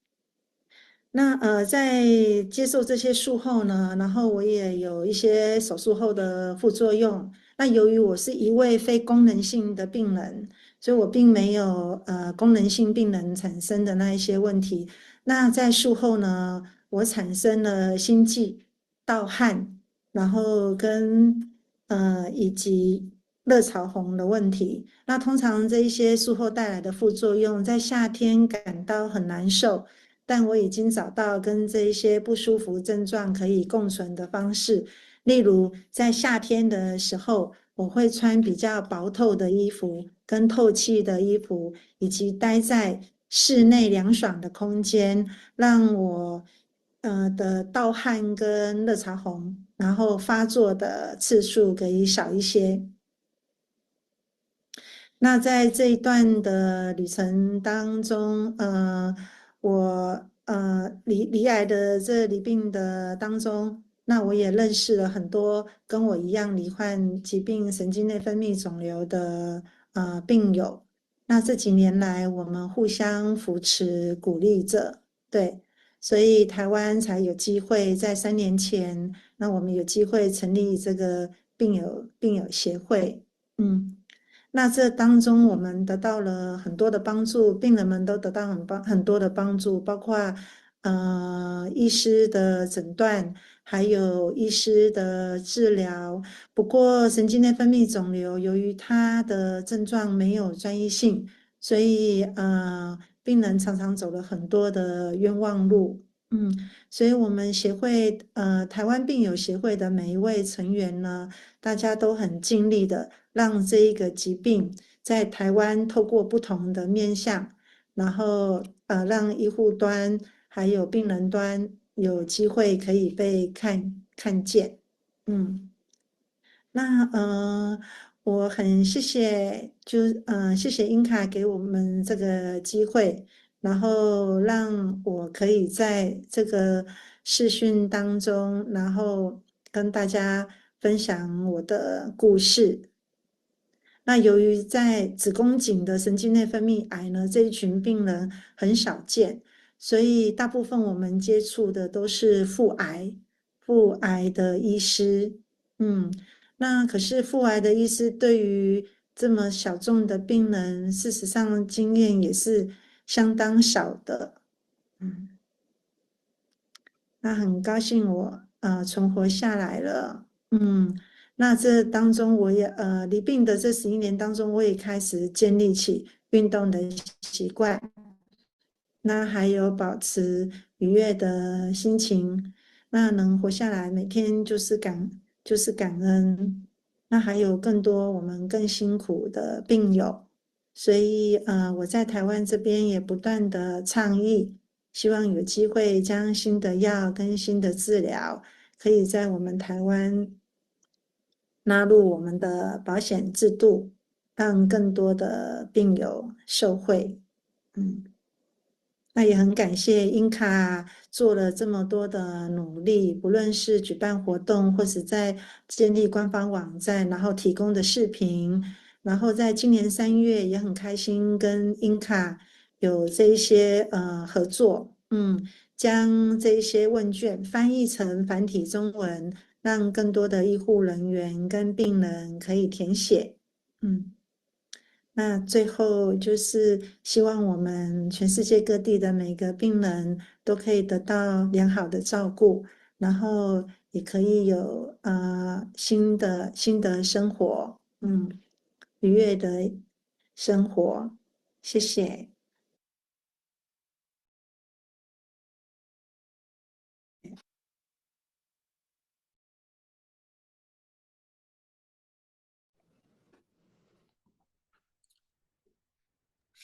那在接受这些术后呢，然后我也有一些手术后的副作用。那由于我是一位非功能性的病人，所以我并没有功能性病人产生的那一些问题。那在术后呢，我产生了心悸、盗汗，然后以及热潮红的问题。那通常这一些术后带来的副作用，在夏天感到很难受。但我已经找到跟这一些不舒服症状可以共存的方式，例如在夏天的时候，我会穿比较薄透的衣服、跟透气的衣服，以及待在室内凉爽的空间，让我的盗汗跟热潮红，然后发作的次数可以少一些。那在这一段的旅程当中，我罹癌的这罹病的当中，那我也认识了很多跟我一样罹患疾病神经内分泌肿瘤的病友。那这几年来，我们互相扶持鼓励着，对，所以台湾才有机会在3年前，那我们有机会成立这个病友协会，那这当中我们得到了很多的帮助，病人们都得到很多的帮助，包括医师的诊断，还有医师的治疗。不过神经内分泌肿瘤由于它的症状没有专一性，所以病人常常走了很多的冤枉路。所以我们协会台湾病友协会的每一位成员呢，大家都很尽力的让这一个疾病在台湾透过不同的面向，然后让医护端还有病人端有机会可以被看见。那我很谢谢，谢谢英卡给我们这个机会，然后让我可以在这个视讯当中，然后跟大家分享我的故事。那由于在子宫颈的神经内分泌癌呢，这一群病人很少见，所以大部分我们接触的都是腹癌的医师。那可是腹癌的医师对于这么小众的病人，事实上经验也是相当少的。那很高兴我存活下来了。那这当中我也罹病的这11年当中，我也开始建立起运动的习惯，那还有保持愉悦的心情，那能活下来，每天就是感恩。那还有更多我们更辛苦的病友，所以我在台湾这边也不断的倡议，希望有机会将新的药跟新的治疗，可以在我们台湾纳入我们的保险制度，让更多的病友受惠。那也很感谢英卡做了这么多的努力，不论是举办活动，或是在建立官方网站，然后提供的视频，然后在今年3月也很开心跟英卡有这一些合作，将这一些问卷翻译成繁体中文，让更多的医护人员跟病人可以填写。那最后就是希望我们全世界各地的每个病人都可以得到良好的照顾，然后也可以有新的生活，愉悦的生活。谢谢。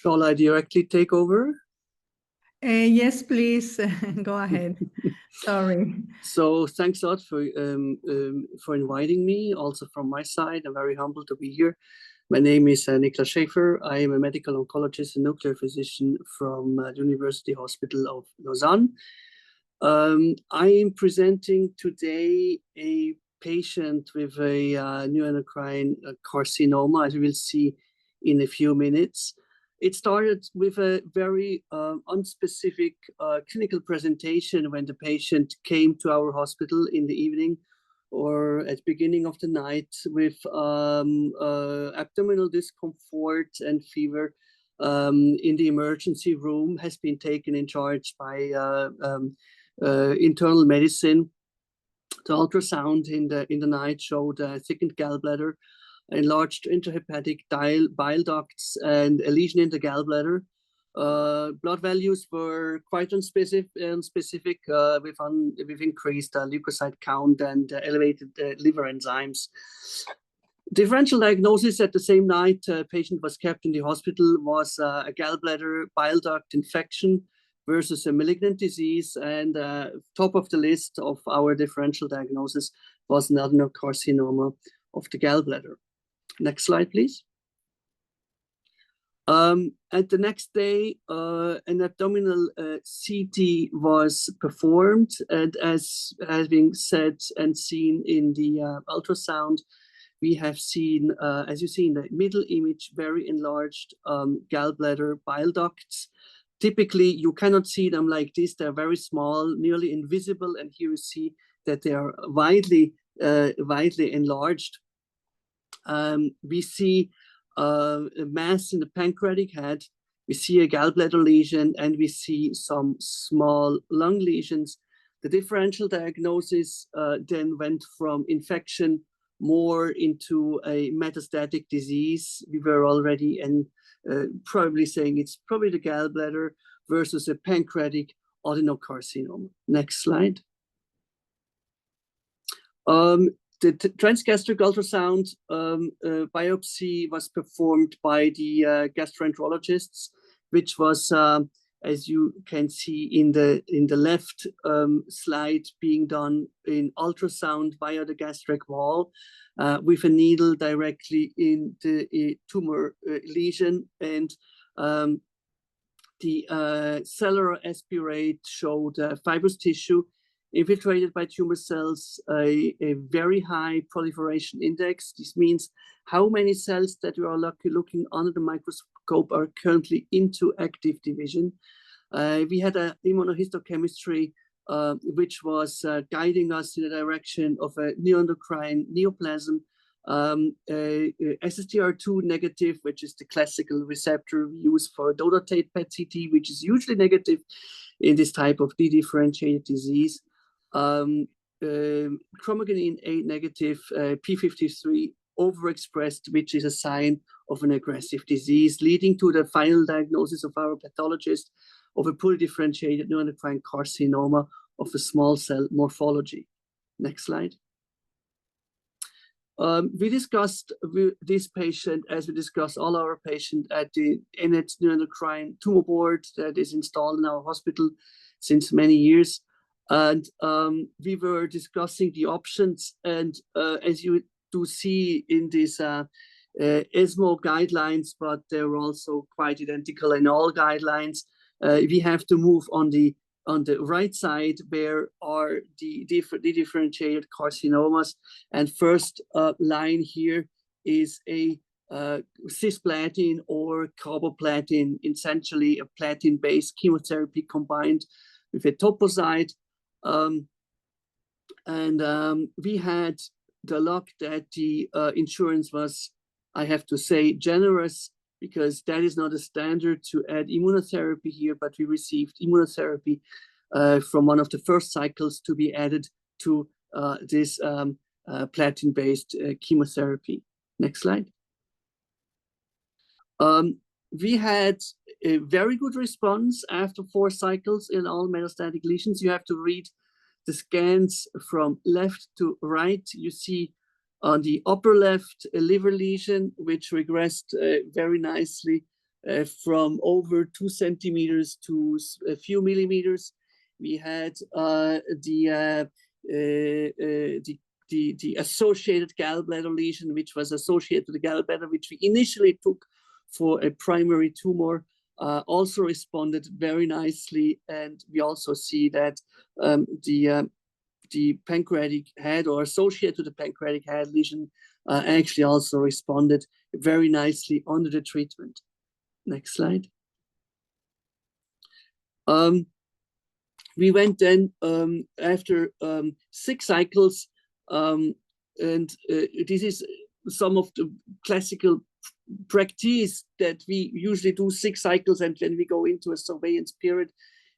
Shall I directly take over?
Yes, please, go ahead. Sorry.
So thanks a lot for inviting me. Also from my side, I'm very humbled to be here. My name is Niklaus Schaefer. I am a medical oncologist and nuclear physician from the University Hospital of Lausanne. I am presenting today a patient with a neuroendocrine carcinoma, as we will see in a few minutes. It started with a very unspecific clinical presentation when the patient came to our hospital in the evening or at the beginning of the night with abdominal discomfort and fever in the emergency room, has been taken in charge by internal medicine. The ultrasound in the night showed a thickened gallbladder, enlarged intrahepatic bile ducts, and a lesion in the gallbladder. Blood values were quite unspecific with increased leukocyte count and elevated liver enzymes. Differential diagnosis at the same night patient was kept in the hospital was a gallbladder bile duct infection versus a malignant disease, and top of the list of our differential diagnosis was an adenocarcinoma of the gallbladder. Next slide, please. At the next day, an abdominal CT was performed, and as has been said and seen in the ultrasound, we have seen, as you see in the middle image, very enlarged gallbladder bile ducts. Typically, you cannot see them like this. They're very small, nearly invisible, and here you see that they are widely enlarged. We see a mass in the pancreatic head, we see a gallbladder lesion, and we see some small lung lesions. The differential diagnosis then went from infection more into a metastatic disease. We were already probably saying it's probably the gallbladder versus a pancreatic adenocarcinoma. Next slide. The transgastric ultrasound biopsy was performed by the gastroenterologists, which was, as you can see in the left slide, being done in ultrasound via the gastric wall with a needle directly in the tumor lesion, and the cellular aspirate showed fibrous tissue infiltrated by tumor cells, a very high proliferation index. This means how many cells that we are looking under the microscope are currently into active division. We had an immunohistochemistry which was guiding us in the direction of a neuroendocrine neoplasm, SSTR2 negative, which is the classical receptor we use for dotatate PET-CT, which is usually negative in this type of dedifferentiated disease. Chromogranin 8 negative, P53 overexpressed, which is a sign of an aggressive disease, leading to the final diagnosis of our pathologist of a poorly differentiated neuroendocrine carcinoma of a small cell morphology. Next slide. We discussed this patient, as we discuss all our patients, at the ENETS Neuroendocrine Tumor Board that is installed in our hospital since many years. And we were discussing the options, and as you do see in these ESMO guidelines, but they're also quite identical in all guidelines, we have to move on the right side, where are the differentiated carcinomas. And first line here is a cisplatin or carboplatin, essentially a platin-based chemotherapy combined with a toposide. We had the luck that the insurance was, I have to say, generous because that is not a standard to add immunotherapy here, but we received immunotherapy from one of the first cycles to be added to this platinum-based chemotherapy. Next slide. We had a very good response after 4 cycles in all metastatic lesions. You have to read the scans from left to right. You see on the upper left a liver lesion, which regressed very nicely from over 2 centimeters to a few millimeters. We had the associated gallbladder lesion, which was associated with the gallbladder, which we initially took for a primary tumor, also responded very nicely. And we also see that the pancreatic head or associated to the pancreatic head lesion actually also responded very nicely under the treatment. Next slide. We went then after 6 cycles, and this is some of the classical practice that we usually do 6 cycles, and then we go into a surveillance period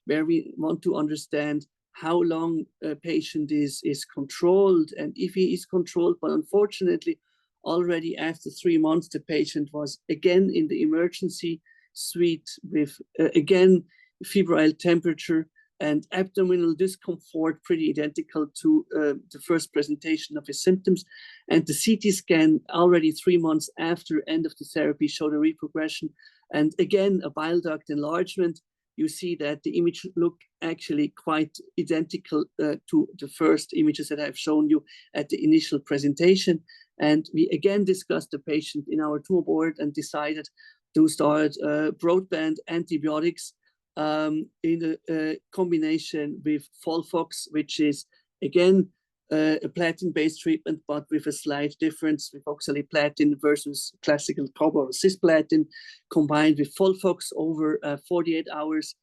where we want to understand how long a patient is controlled and if he is controlled. But unfortunately, already after 3 months, the patient was again in the emergency suite with again febrile temperature and abdominal discomfort, pretty identical to the first presentation of his symptoms. And the CT scan already 3 months after end of the therapy showed a reprogression. And again, a bile duct enlargement. You see that the image look actually quite identical to the first images that I've shown you at the initial presentation. And we again discussed the patient in our tumor board and decided to start broadband antibiotics in a combination with Folfox, which is again a platinum-based treatment, but with a slight difference with oxaliplatin versus classical copper or cisplatin, combined with Folfox over 48 hours.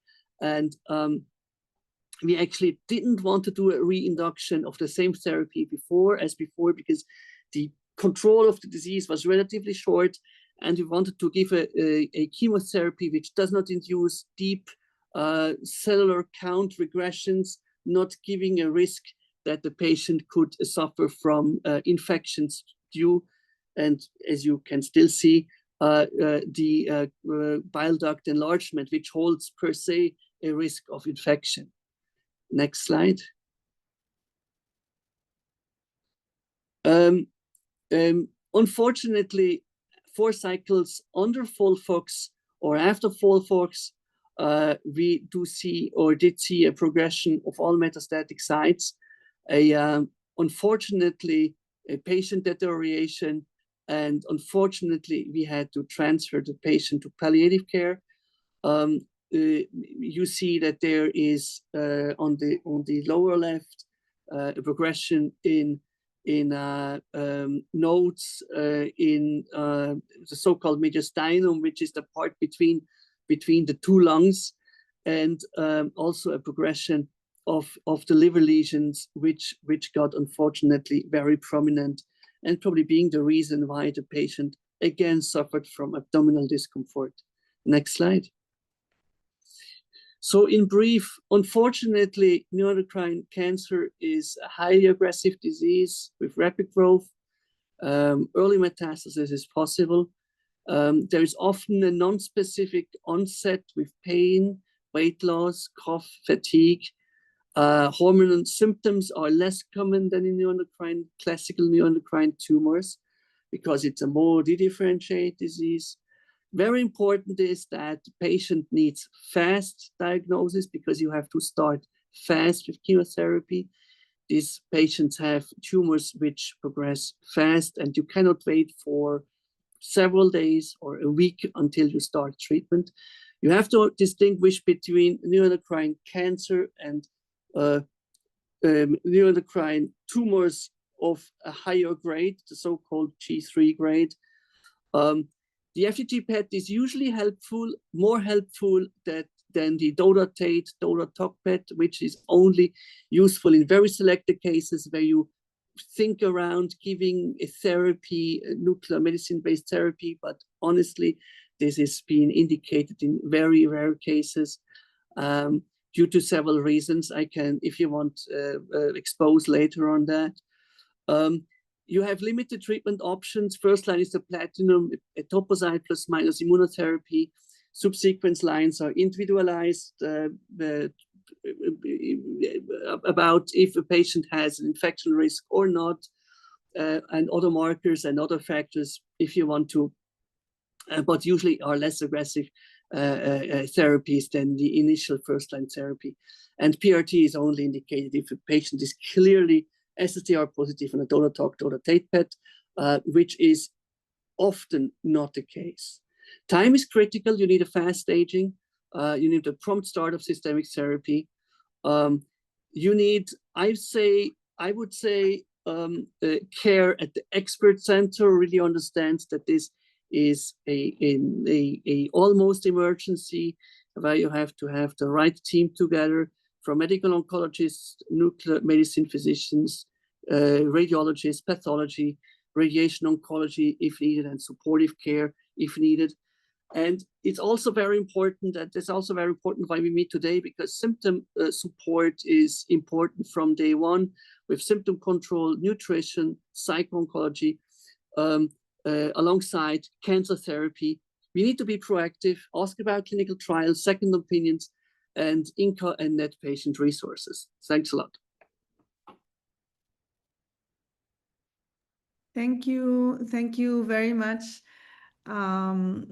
And we actually didn't want to do a reinduction of the same therapy before because the control of the disease was relatively short, and we wanted to give a chemotherapy which does not induce deep cellular count regressions, not giving a risk that the patient could suffer from infections due, and as you can still see, the bile duct enlargement, which holds per se a risk of infection. Next slide. Unfortunately, 4 cycles under Folfox or after Folfox, we did see a progression of all metastatic sites, unfortunately a patient deterioration, and unfortunately we had to transfer the patient to palliative care. You see that there is on the lower left a progression in nodes in the so-called mediastinum, which is the part between the 2 lungs, and also a progression of the liver lesions, which got unfortunately very prominent, and probably being the reason why the patient again suffered from abdominal discomfort. Next slide. So in brief, unfortunately, neuroendocrine cancer is a highly aggressive disease with rapid growth. Early metastasis is possible. There is often a non-specific onset with pain, weight loss, cough, fatigue. Hormonal symptoms are less common than in classical neuroendocrine tumors because it's a more dedifferentiated disease. Very important is that the patient needs fast diagnosis because you have to start fast with chemotherapy. These patients have tumors which progress fast, and you cannot wait for several days or a week until you start treatment. You have to distinguish between neuroendocrine cancer and neuroendocrine tumors of a higher grade, the so-called G3 grade. The FDG PET is usually helpful, more helpful than the DOTA-TATE, DOTA-TOC PET, which is only useful in very selected cases where you think around giving a therapy, a nuclear medicine-based therapy, but honestly, this is being indicated in very rare cases due to several reasons. I can, if you want, expose later on that. You have limited treatment options. First line is the platinum, etoposide plus minus immunotherapy. Subsequent lines are individualized about if a patient has an infection risk or not, and other markers and other factors if you want to, but usually are less aggressive therapies than the initial first-line therapy. And PRT is only indicated if a patient is clearly SSTR positive on a donor talk, donor tape PET, which is often not the case. Time is critical. You need a fast staging. You need a prompt start of systemic therapy. You need, I would say, care at the expert center really understands that this is a almost emergency where you have to have the right team together from medical oncologists, nuclear medicine physicians, radiologists, pathology, radiation oncology if needed, and supportive care if needed. And it's also very important that it's also very important why we meet today, because symptom support is important from day one with symptom control, nutrition, psycho-oncology, alongside cancer therapy. We need to be proactive, ask about clinical trials, second opinions, and INCA and NET patient resources. Thanks a lot.
Thank you very much.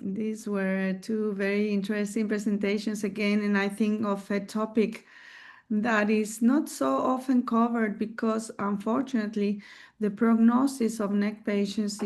These were two very interesting presentations again, and I think of a topic that is not so often covered because unfortunately the prognosis of NEC patients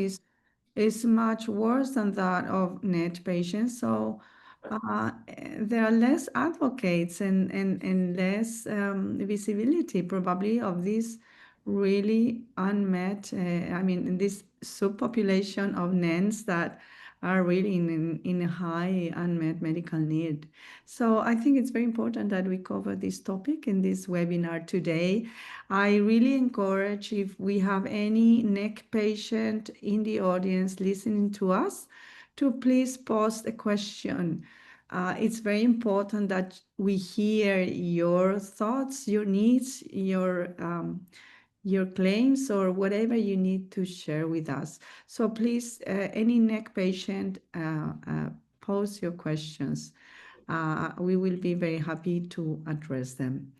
is much worse than that of NET patients. So there are less advocates and less visibility probably of this really unmet, I mean, this subpopulation of NENs that are really in a high unmet medical need. So I think it's very important that we cover this topic in this webinar today. I really encourage, if we have any NEC patient in the audience listening to us, to please post a question. It's very important that we hear your thoughts, your needs, your claims, or whatever you need to share with us. So please, any NEC patient, pose your questions. We will be very happy to address them.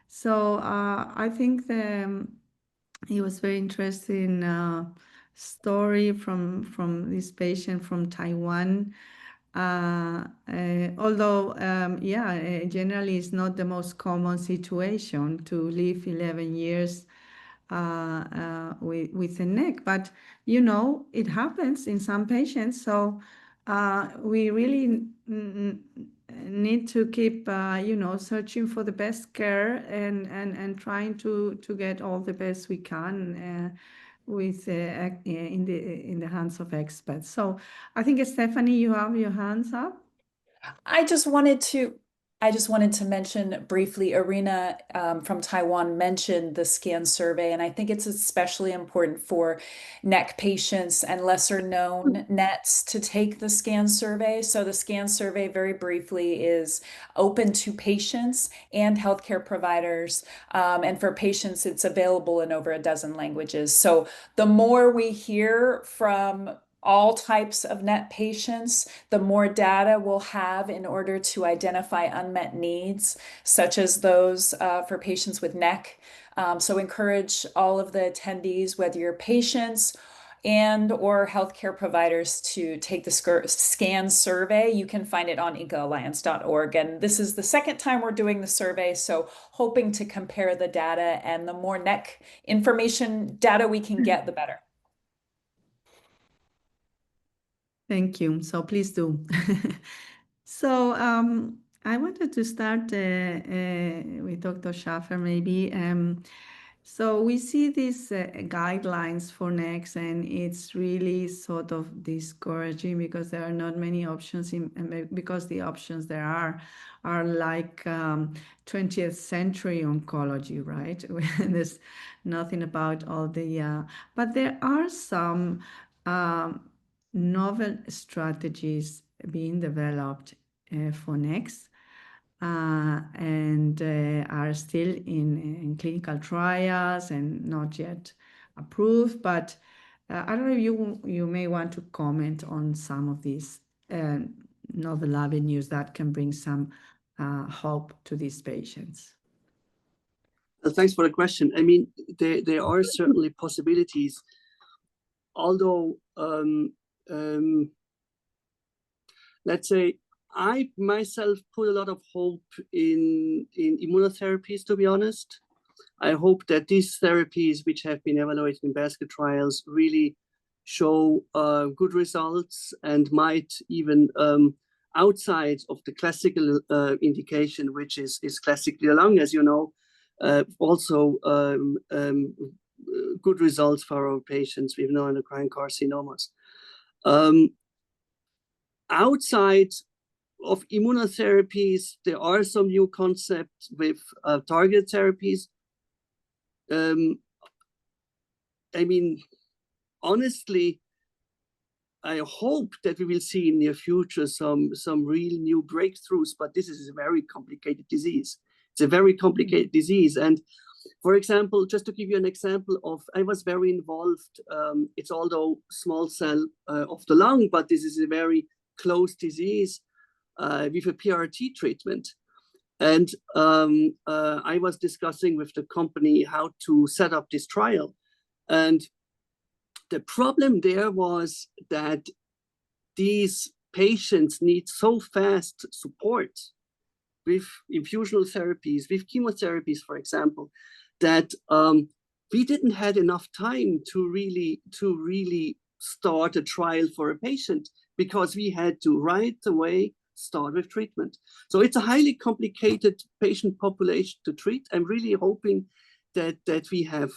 So I think it was very interesting story from this patient from Taiwan. Although, generally it's not the most common situation to live 11 years with a NEC, but you know, it happens in some patients. So we really need to keep, searching for the best care and trying to get all the best we can with in the hands of experts. So I think, Stephanie, you have your hands up.
I just wanted to mention briefly, Irina from Taiwan mentioned the scan survey, and I think it's especially important for NEC patients and lesser known NETs to take the scan survey. So the scan survey, very briefly, is open to patients and healthcare providers. And for patients, it's available in over a dozen languages. So the more we hear from all types of NET patients, the more data we'll have in order to identify unmet needs, such as those for patients with NEC. So encourage all of the attendees, whether you're patients and or healthcare providers, to take the scan survey. You can find it on incaalliance.org. And this is the second time we're doing the survey, so hoping to compare the data, and the more NEC information data we can get, the better.
Thank you. So please do. So I wanted to start with Dr. Schaefer, maybe. So we see these guidelines for NECs, and it's really sort of discouraging because there are not many options, because the options there are like 20th century oncology, right? There's nothing about all the, but there are some novel strategies being developed for NECs and are still in clinical trials and not yet approved. But I don't know if you may want to comment on some of these novel avenues that can bring some hope to these patients.
Thanks for the question. I mean, there are certainly possibilities, although let's say I myself put a lot of hope in immunotherapies, to be honest. I hope that these therapies, which have been evaluated in basket trials, really show good results and might even outside of the classical indication, which is classically lung, as you know, also good results for our patients with neuroendocrine carcinomas. Outside of immunotherapies, there are some new concepts with targeted therapies. I mean, honestly, I hope that we will see in the near future some real new breakthroughs, but this is a very complicated disease. It's a very complicated disease. And for example, just to give you an example of, I was very involved, it's although small cell of the lung, but this is a very close disease with a PRT treatment. And I was discussing with the company how to set up this trial. And the problem there was that these patients need so fast support with infusional therapies, with chemotherapies, for example, that we didn't have enough time to really start a trial for a patient, because we had to right away start with treatment. So it's a highly complicated patient population to treat. I'm really hoping that we have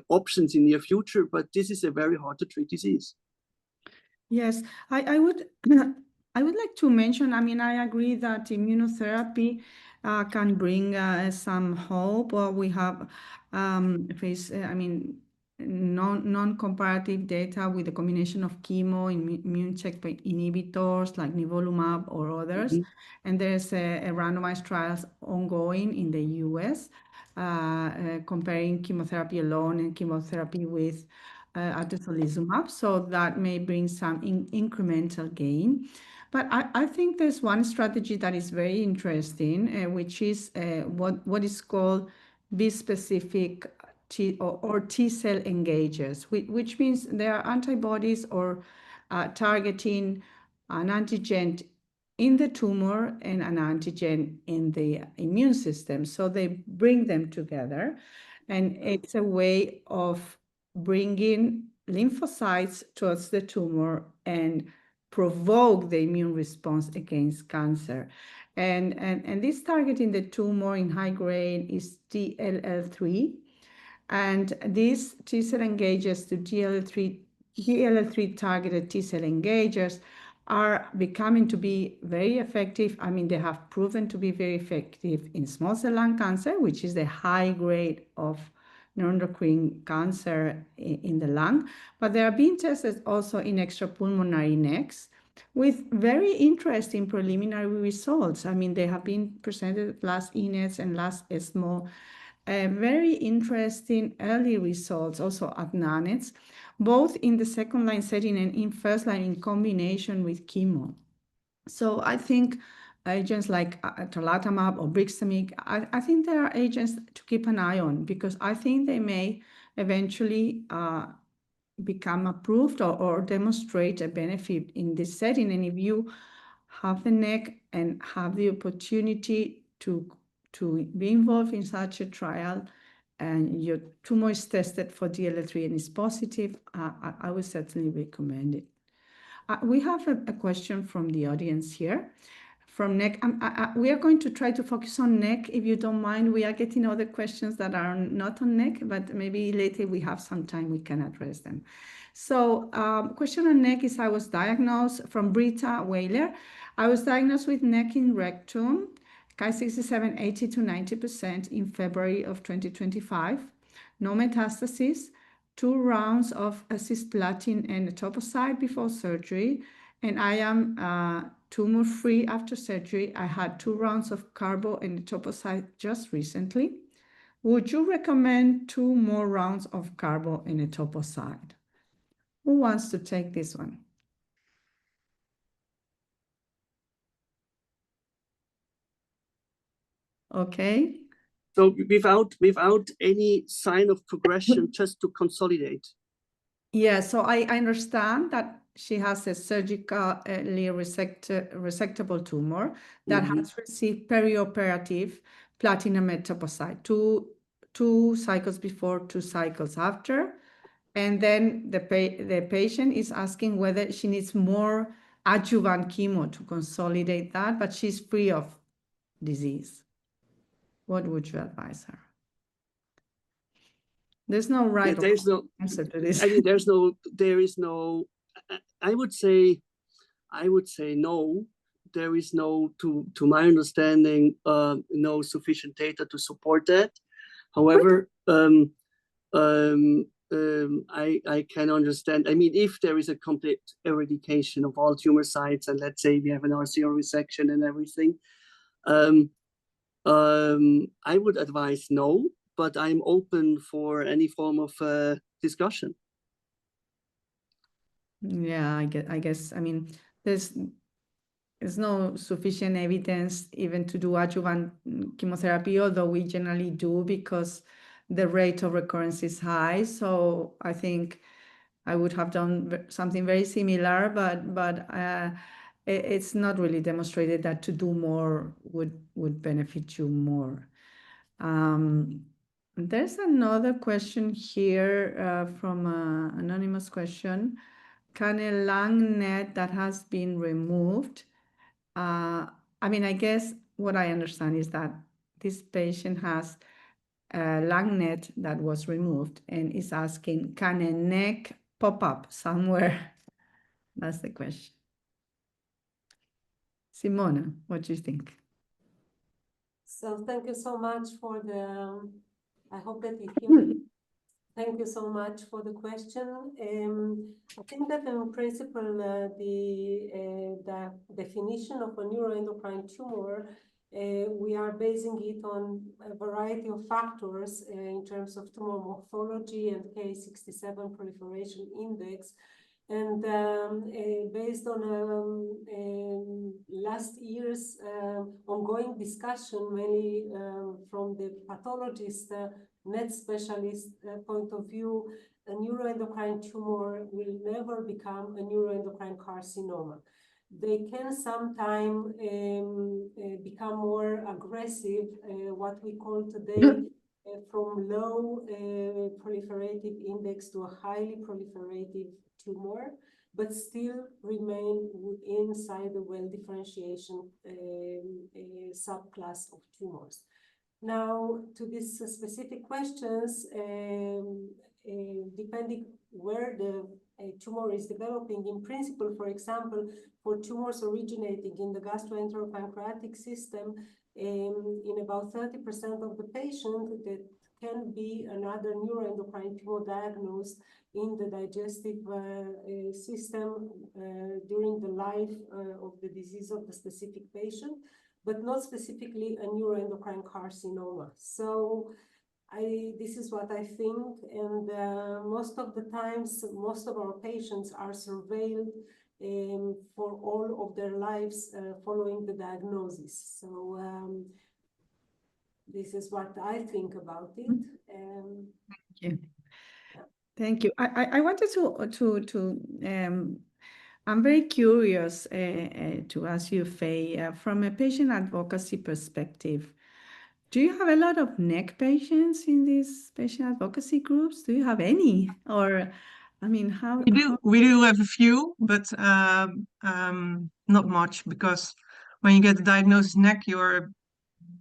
options in the near future, but this is a very hard to treat disease.
Yes, I would like to mention, I mean, I agree that immunotherapy can bring some hope. Or we have non-comparative data with the combination of chemo, immune checkpoint inhibitors like nivolumab or others.
Mm-hmm.
And there's a randomized trials ongoing in the US comparing chemotherapy alone and chemotherapy with atezolizumab. So that may bring some incremental gain. But I think there's one strategy that is very interesting, which is what is called bispecific T cell engagers, which means there are antibodies or targeting an antigen in the tumor and an antigen in the immune system. So they bring them together, and it's a way of bringing lymphocytes towards the tumor and provoke the immune response against cancer. And this target in the tumor in high grade is DLL3. And these T cell engagers, the DLL3 targeted T cell engagers, are becoming to be very effective. I mean, they have proven to be very effective in small cell lung cancer, which is the high grade of neuroendocrine cancer in the lung. But they are being tested also in extrapulmonary NECs with very interesting preliminary results. I mean, they have been presented last ENETS and last ESMO. Very interesting early results also at NANETS, both in the second line setting and in first line in combination with chemo. So I think agents like tarlatamab or brixamig, I think there are agents to keep an eye on, because I think they may eventually become approved or demonstrate a benefit in this setting. And if you have the NEC and have the opportunity to be involved in such a trial, and your tumor is tested for DLL3 and is positive, I would certainly recommend it. We have a question from the audience here. From NEC, we are going to try to focus on NEC. If you don't mind, we are getting other questions that are not on NEC, but maybe later we have some time we can address them. So question on NEC is, I was diagnosed from Britta Whaler. I was diagnosed with NEC in rectum, Ki-67 80 to 90% in February of 2025. No metastasis, 2 rounds of cisplatin and etoposide before surgery. And I am tumor-free after surgery. I had 2 rounds of carbo and etoposide just recently. Would you recommend 2 more rounds of carbo and etoposide? Who wants to take this one? Okay.
So without any sign of progression, just to consolidate.
Yeah, so I understand that she has a surgically resectable tumor that has received perioperative platinum etoposide, two cycles before, 2 cycles after. And then the patient is asking whether she needs more adjuvant chemo to consolidate that, but she's free of disease. What would you advise her? There's no right or
There's no
answer to this.
I mean, there is no. I would say no. There is no, to my understanding, no sufficient data to support that. However, I can understand. I mean, if there is a complete eradication of all tumor sites, and let's say we have an RCO resection and everything, I would advise no, but I'm open for any form of discussion.
Yeah, I guess. I mean, there's no sufficient evidence even to do adjuvant chemotherapy, although we generally do because the rate of recurrence is high. So I think I would have done something very similar, but it's not really demonstrated that to do more would benefit you more. There's another question here from an anonymous question. Can a lung net that has been removed? I mean, I guess what I understand is that this patient has a lung net that was removed and is asking, can a neck pop up somewhere? That's the question. Simona, what do you think?
So thank you so much for the, I hope that you hear me. Thank you so much for the question. I think that in principle, the definition of a neuroendocrine tumor, we are basing it on a variety of factors in terms of tumor morphology and Ki-67 proliferation index. And based on last year's ongoing discussion, mainly from the pathologist, NET specialist point of view, a neuroendocrine tumor will never become a neuroendocrine carcinoma. They can sometimes become more aggressive, what we call today from low proliferative index to a highly proliferative tumor, but still remain inside the well-differentiation subclass of tumors. Now, to these specific questions, depending where the tumor is developing, in principle, for example, for tumors originating in the gastroenteropancreatic system, in about 30% of the patient, that can be another neuroendocrine tumor diagnosed in the digestive system during the life of the disease of the specific patient, but not specifically a neuroendocrine carcinoma. So this is what I think, and most of the times, most of our patients are surveilled for all of their lives following the diagnosis. So this is what I think about it.
Thank you. Thank you. I wanted to I'm very curious to ask you, Faye, from a patient advocacy perspective, do you have a lot of neck patients in these patient advocacy groups? Do you have any? Or, I mean, how?
We do have a few, but not much, because when you get the diagnosis neck, you're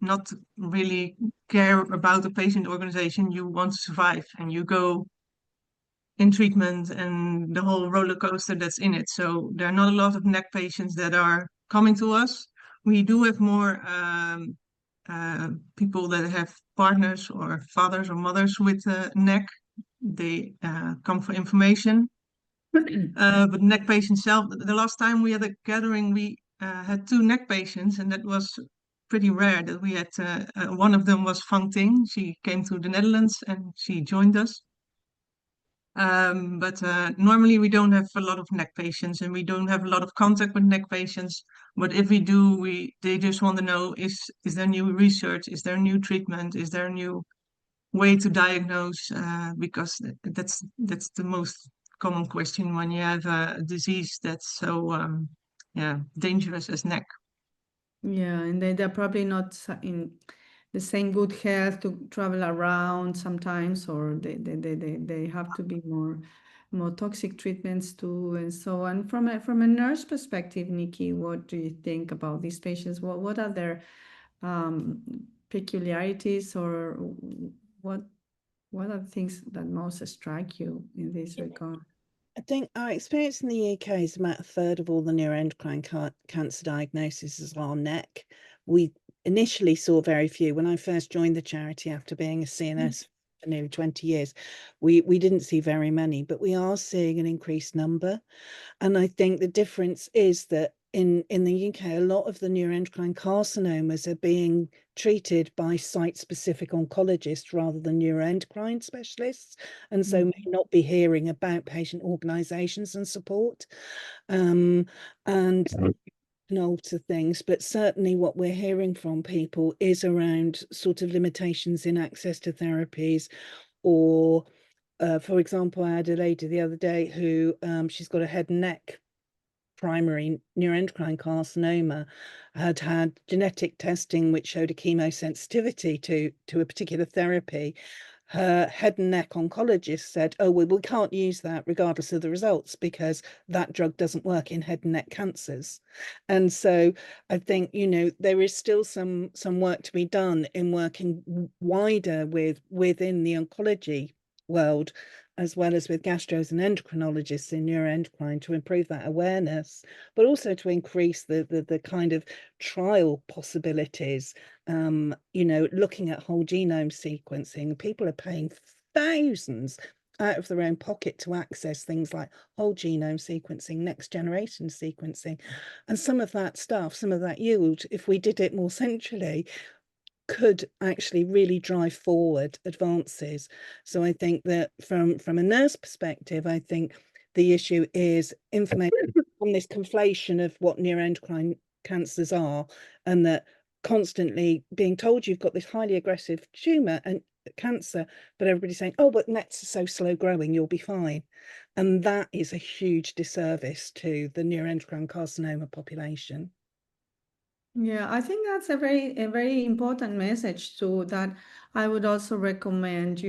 not really care about the patient organization. You want to survive, and you go in treatment and the whole roller coaster that's in it. So there are not a lot of neck patients that are coming to us. We do have more people that have partners or fathers or mothers with neck. They come for information. But neck patients self, the last time we had a gathering, we had 2 neck patients, and that was pretty rare that we had. One of them was Ting. She came to the Netherlands and she joined us. But normally we don't have a lot of neck patients, and we don't have a lot of contact with neck patients. But if we do, they just want to know, is there new research? Is there new treatment? Is there a new way to diagnose? Because that's the most common question when you have a disease that's so dangerous as neck.
Yeah, and they're probably not in the same good health to travel around sometimes, or they have to be more toxic treatments too, and so on. From a nurse perspective, Nikie, what do you think about these patients? What are their peculiarities, or what are the things that most strike you in this regard?
I think our experience in the UK is about a third of all the neuroendocrine cancer diagnoses is our neck. We initially saw very few. When I first joined the charity after being a CNS for nearly 20 years, we didn't see very many, but we are seeing an increased number. And I think the difference is that in the UK, a lot of the neuroendocrine carcinomas are being treated by site-specific oncologists rather than neuroendocrine specialists, and so may not be hearing about patient organisations and support, and can alter things. But certainly what we're hearing from people is around sort of limitations in access to therapies, or for example, I had a lady the other day who she's got a head and neck primary neuroendocrine carcinoma, had genetic testing which showed a chemosensitivity to a particular therapy. Her head and neck oncologist said, oh, well, we can't use that regardless of the results because that drug doesn't work in head and neck cancers. And so I think, there is still some work to be done in working wider within the oncology world, as well as with gastros and endocrinologists in neuroendocrine, to improve that awareness, but also to increase the kind of trial possibilities. Looking at whole genome sequencing, people are paying thousands out of their own pocket to access things like whole genome sequencing, next generation sequencing. And some of that yield, if we did it more centrally, could actually really drive forward advances. So I think that from a nurse perspective, I think the issue is information on this conflation of what neuroendocrine cancers are, and that constantly being told you've got this highly aggressive tumour and cancer, but everybody's saying, oh, but NETs are so slow growing, you'll be fine. And that is a huge disservice to the neuroendocrine carcinoma population.
Yeah, I think that's a very important message too, that I would also recommend,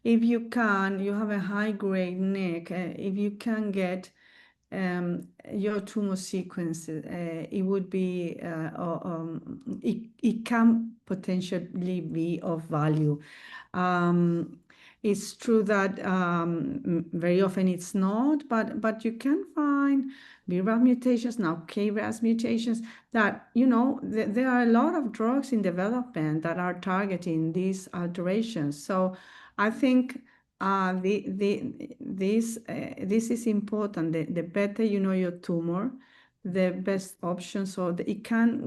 if you have a high-grade neck, if you can get your tumor sequence, it would be, it can potentially be of value. It's true that very often it's not, but you can find BRAF mutations, now KRAS mutations, that, there are a lot of drugs in development that are targeting these alterations. So I think this is important. The better you know your tumor, the best option, so that it can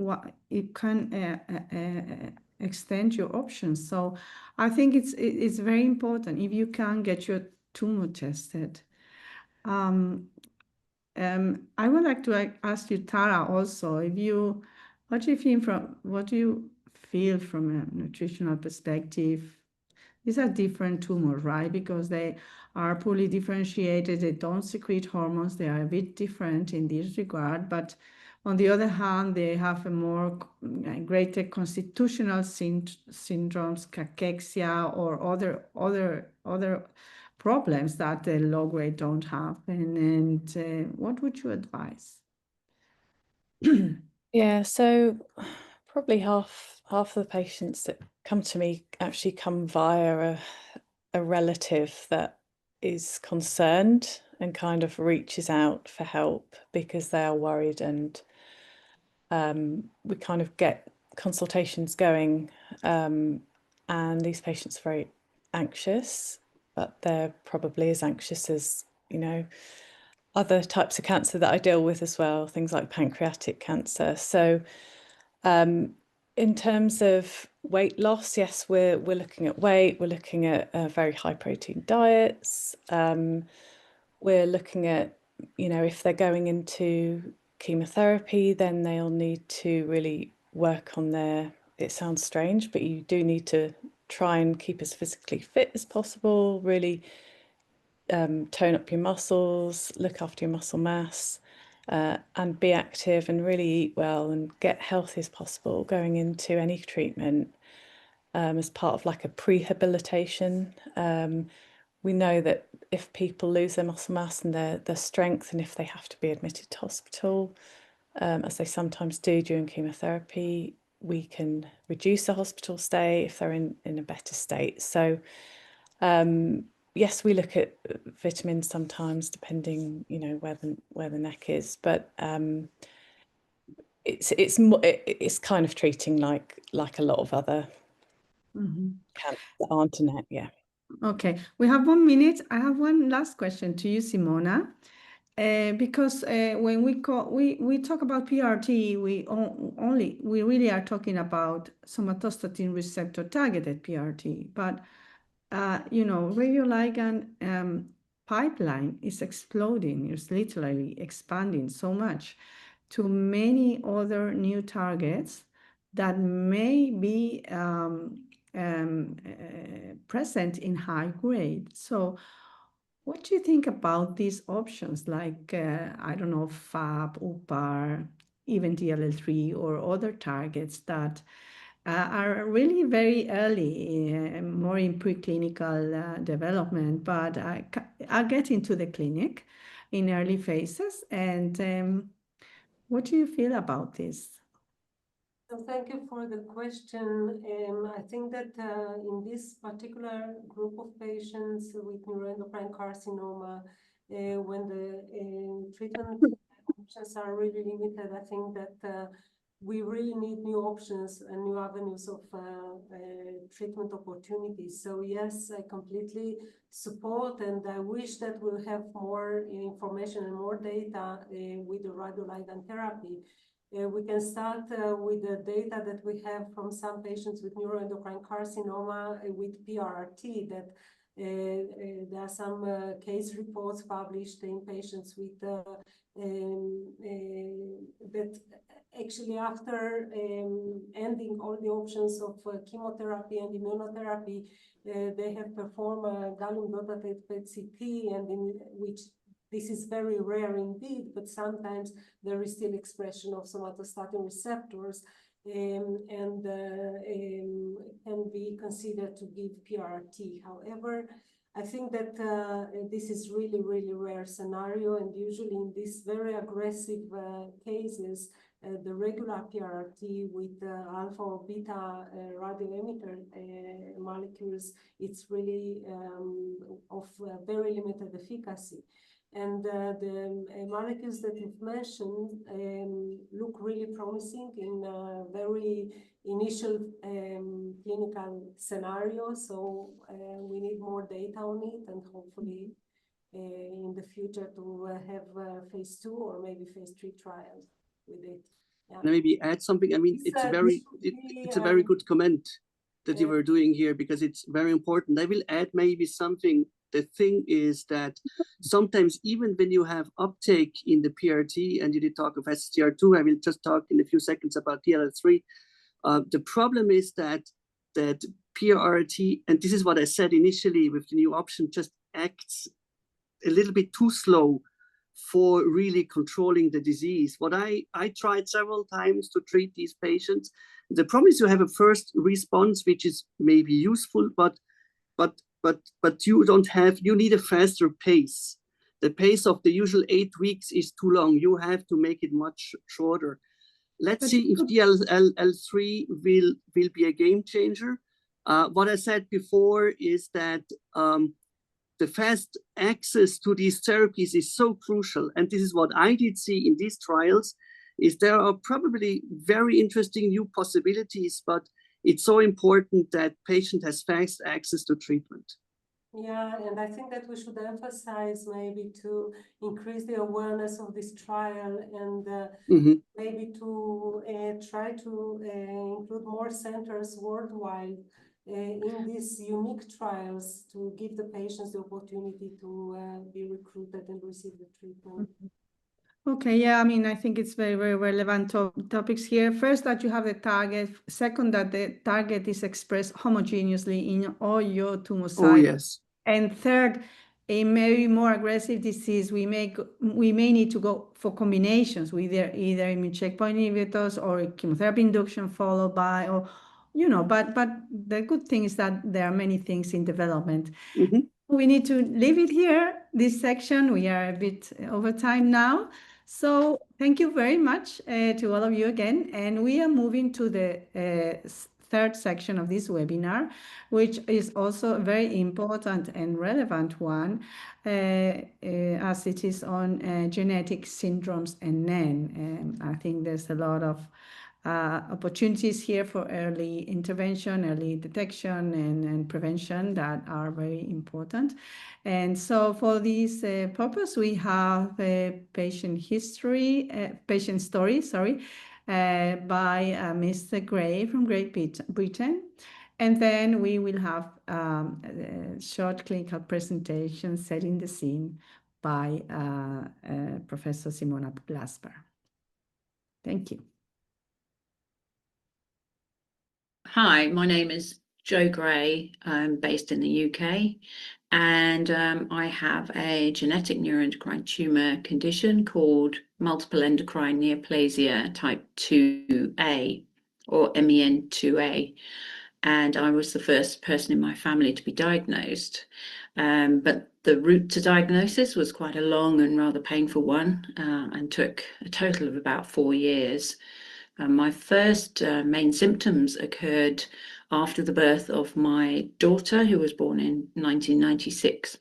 extend your options. So I think it's very important if you can get your tumor tested. I would like to ask you, Tara, also, what do you feel from a nutritional perspective? These are different tumors, right? Because they are poorly differentiated. They don't secrete hormones. They are a bit different in this regard. But on the other hand, they have a greater constitutional syndromes, cachexia, or other problems that the low grade don't have. And what would you advise?
Yeah, so probably half of the patients that come to me actually come via a relative that is concerned and kind of reaches out for help because they are worried, and we kind of get consultations going, and these patients are very anxious, but they're probably as anxious as other types of cancer that I deal with as well, things like pancreatic cancer. So in terms of weight loss, yes, we're looking at weight, we're looking at very high protein diets. We're looking at, you know, if they're going into chemotherapy, then they'll need to really work on their, it sounds strange, but you do need to try and keep as physically fit as possible, really tone up your muscles, look after your muscle mass, and be active and really eat well and get healthy as possible going into any treatment as part of like a prehabilitation. We know that if people lose their muscle mass and their strength, and if they have to be admitted to hospital, as they sometimes do during chemotherapy, we can reduce the hospital stay if they're in a better state. So yes, we look at vitamins sometimes, depending, you know, where the neck is, but it's kind of treating like a lot of other cancers that aren't a neck. Yeah.
Okay, we have 1 minute. I have one last question to you, Simona. Because when we talk about PRT, we really are talking about somatostatin receptor targeted PRT, but you know, radioligand pipeline is exploding. It's literally expanding so much to many other new targets that may be present in high grade. So what do you think about these options like, I don't know, FAB, UPAR, even DLL3 or other targets that are really very early, more in preclinical development, but are getting to the clinic in early phases? And what do you feel about this?
So thank you for the question. I think that in this particular group of patients with neuroendocrine carcinoma, when the treatment options are really limited, I think that we really need new options and new avenues of treatment opportunities. So yes, I completely support, and I wish that we'll have more information and more data with the radioligand therapy. We can start with the data that we have from some patients with neuroendocrine carcinoma with PRRT, that there are some case reports published in patients with that actually after ending all the options of chemotherapy and immunotherapy, they have performed a gallium dotatate PET-CT, and in which this is very rare indeed, but sometimes there is still expression of somatostatin receptors and can be considered to give PRRT. However, I think that this is really, really rare scenario, and usually in these very aggressive cases, the regular PRRT with alpha or beta radioemitter molecules, it's really of very limited efficacy. And the molecules that you've mentioned look really promising in very initial clinical scenarios. So we need more data on it, and hopefully in the future to have phase 2 or maybe phase 3 trials with it. Yeah.
Maybe add something. I mean, it's a very good comment that you were doing here, because it's very important. I will add maybe something. The thing is that sometimes even when you have uptake in the PRT, and you did talk of SSTR2, I will just talk in a few seconds about DLL3. The problem is that PRRT, and this is what I said initially with the new option, just acts a little bit too slow for really controlling the disease. What I tried several times to treat these patients. The problem is you have a first response, which is maybe useful, but you don't have, you need a faster pace. The pace of the usual 8 weeks is too long. You have to make it much shorter. Let's see if DLL3 will be a game changer. What I said before is that the fast access to these therapies is so crucial. And this is what I did see in these trials, is there are probably very interesting new possibilities, but it's so important that patient has fast access to treatment.
Yeah, and I think that we should emphasize maybe to increase the awareness of this trial and maybe to try to include more centers worldwide in these unique trials to give the patients the opportunity to be recruited and receive the treatment.
Okay, yeah, I mean, I think it's very, very relevant topics here. First, that you have the target. Second, that the target is expressed homogeneously in all your tumor sites.
Oh, yes.
And third, a maybe more aggressive disease, we may need to go for combinations with either immune checkpoint inhibitors or chemotherapy induction followed by, or but the good thing is that there are many things in development. We need to leave it here, this section. We are a bit over time now. So thank you very much to all of you again. And we are moving to the third section of this webinar, which is also a very important and relevant one, as it is on genetic syndromes and NEN. I think there's a lot of opportunities here for early intervention, early detection, and prevention that are very important. And so for this purpose, we have a patient story, by Mr. Gray from Great Britain. And then we will have a short clinical presentation setting the scene by Professor Simona Glasberg. Thank you.
Hi, my name is Jo Gray. I'm based in the UK, and I have a genetic neuroendocrine tumor condition called multiple endocrine neoplasia type 2A, or MEN2A. And I was the first person in my family to be diagnosed. But the route to diagnosis was quite a long and rather painful one, and took a total of about 4 years. My first main symptoms occurred after the birth of my daughter, who was born in 1996.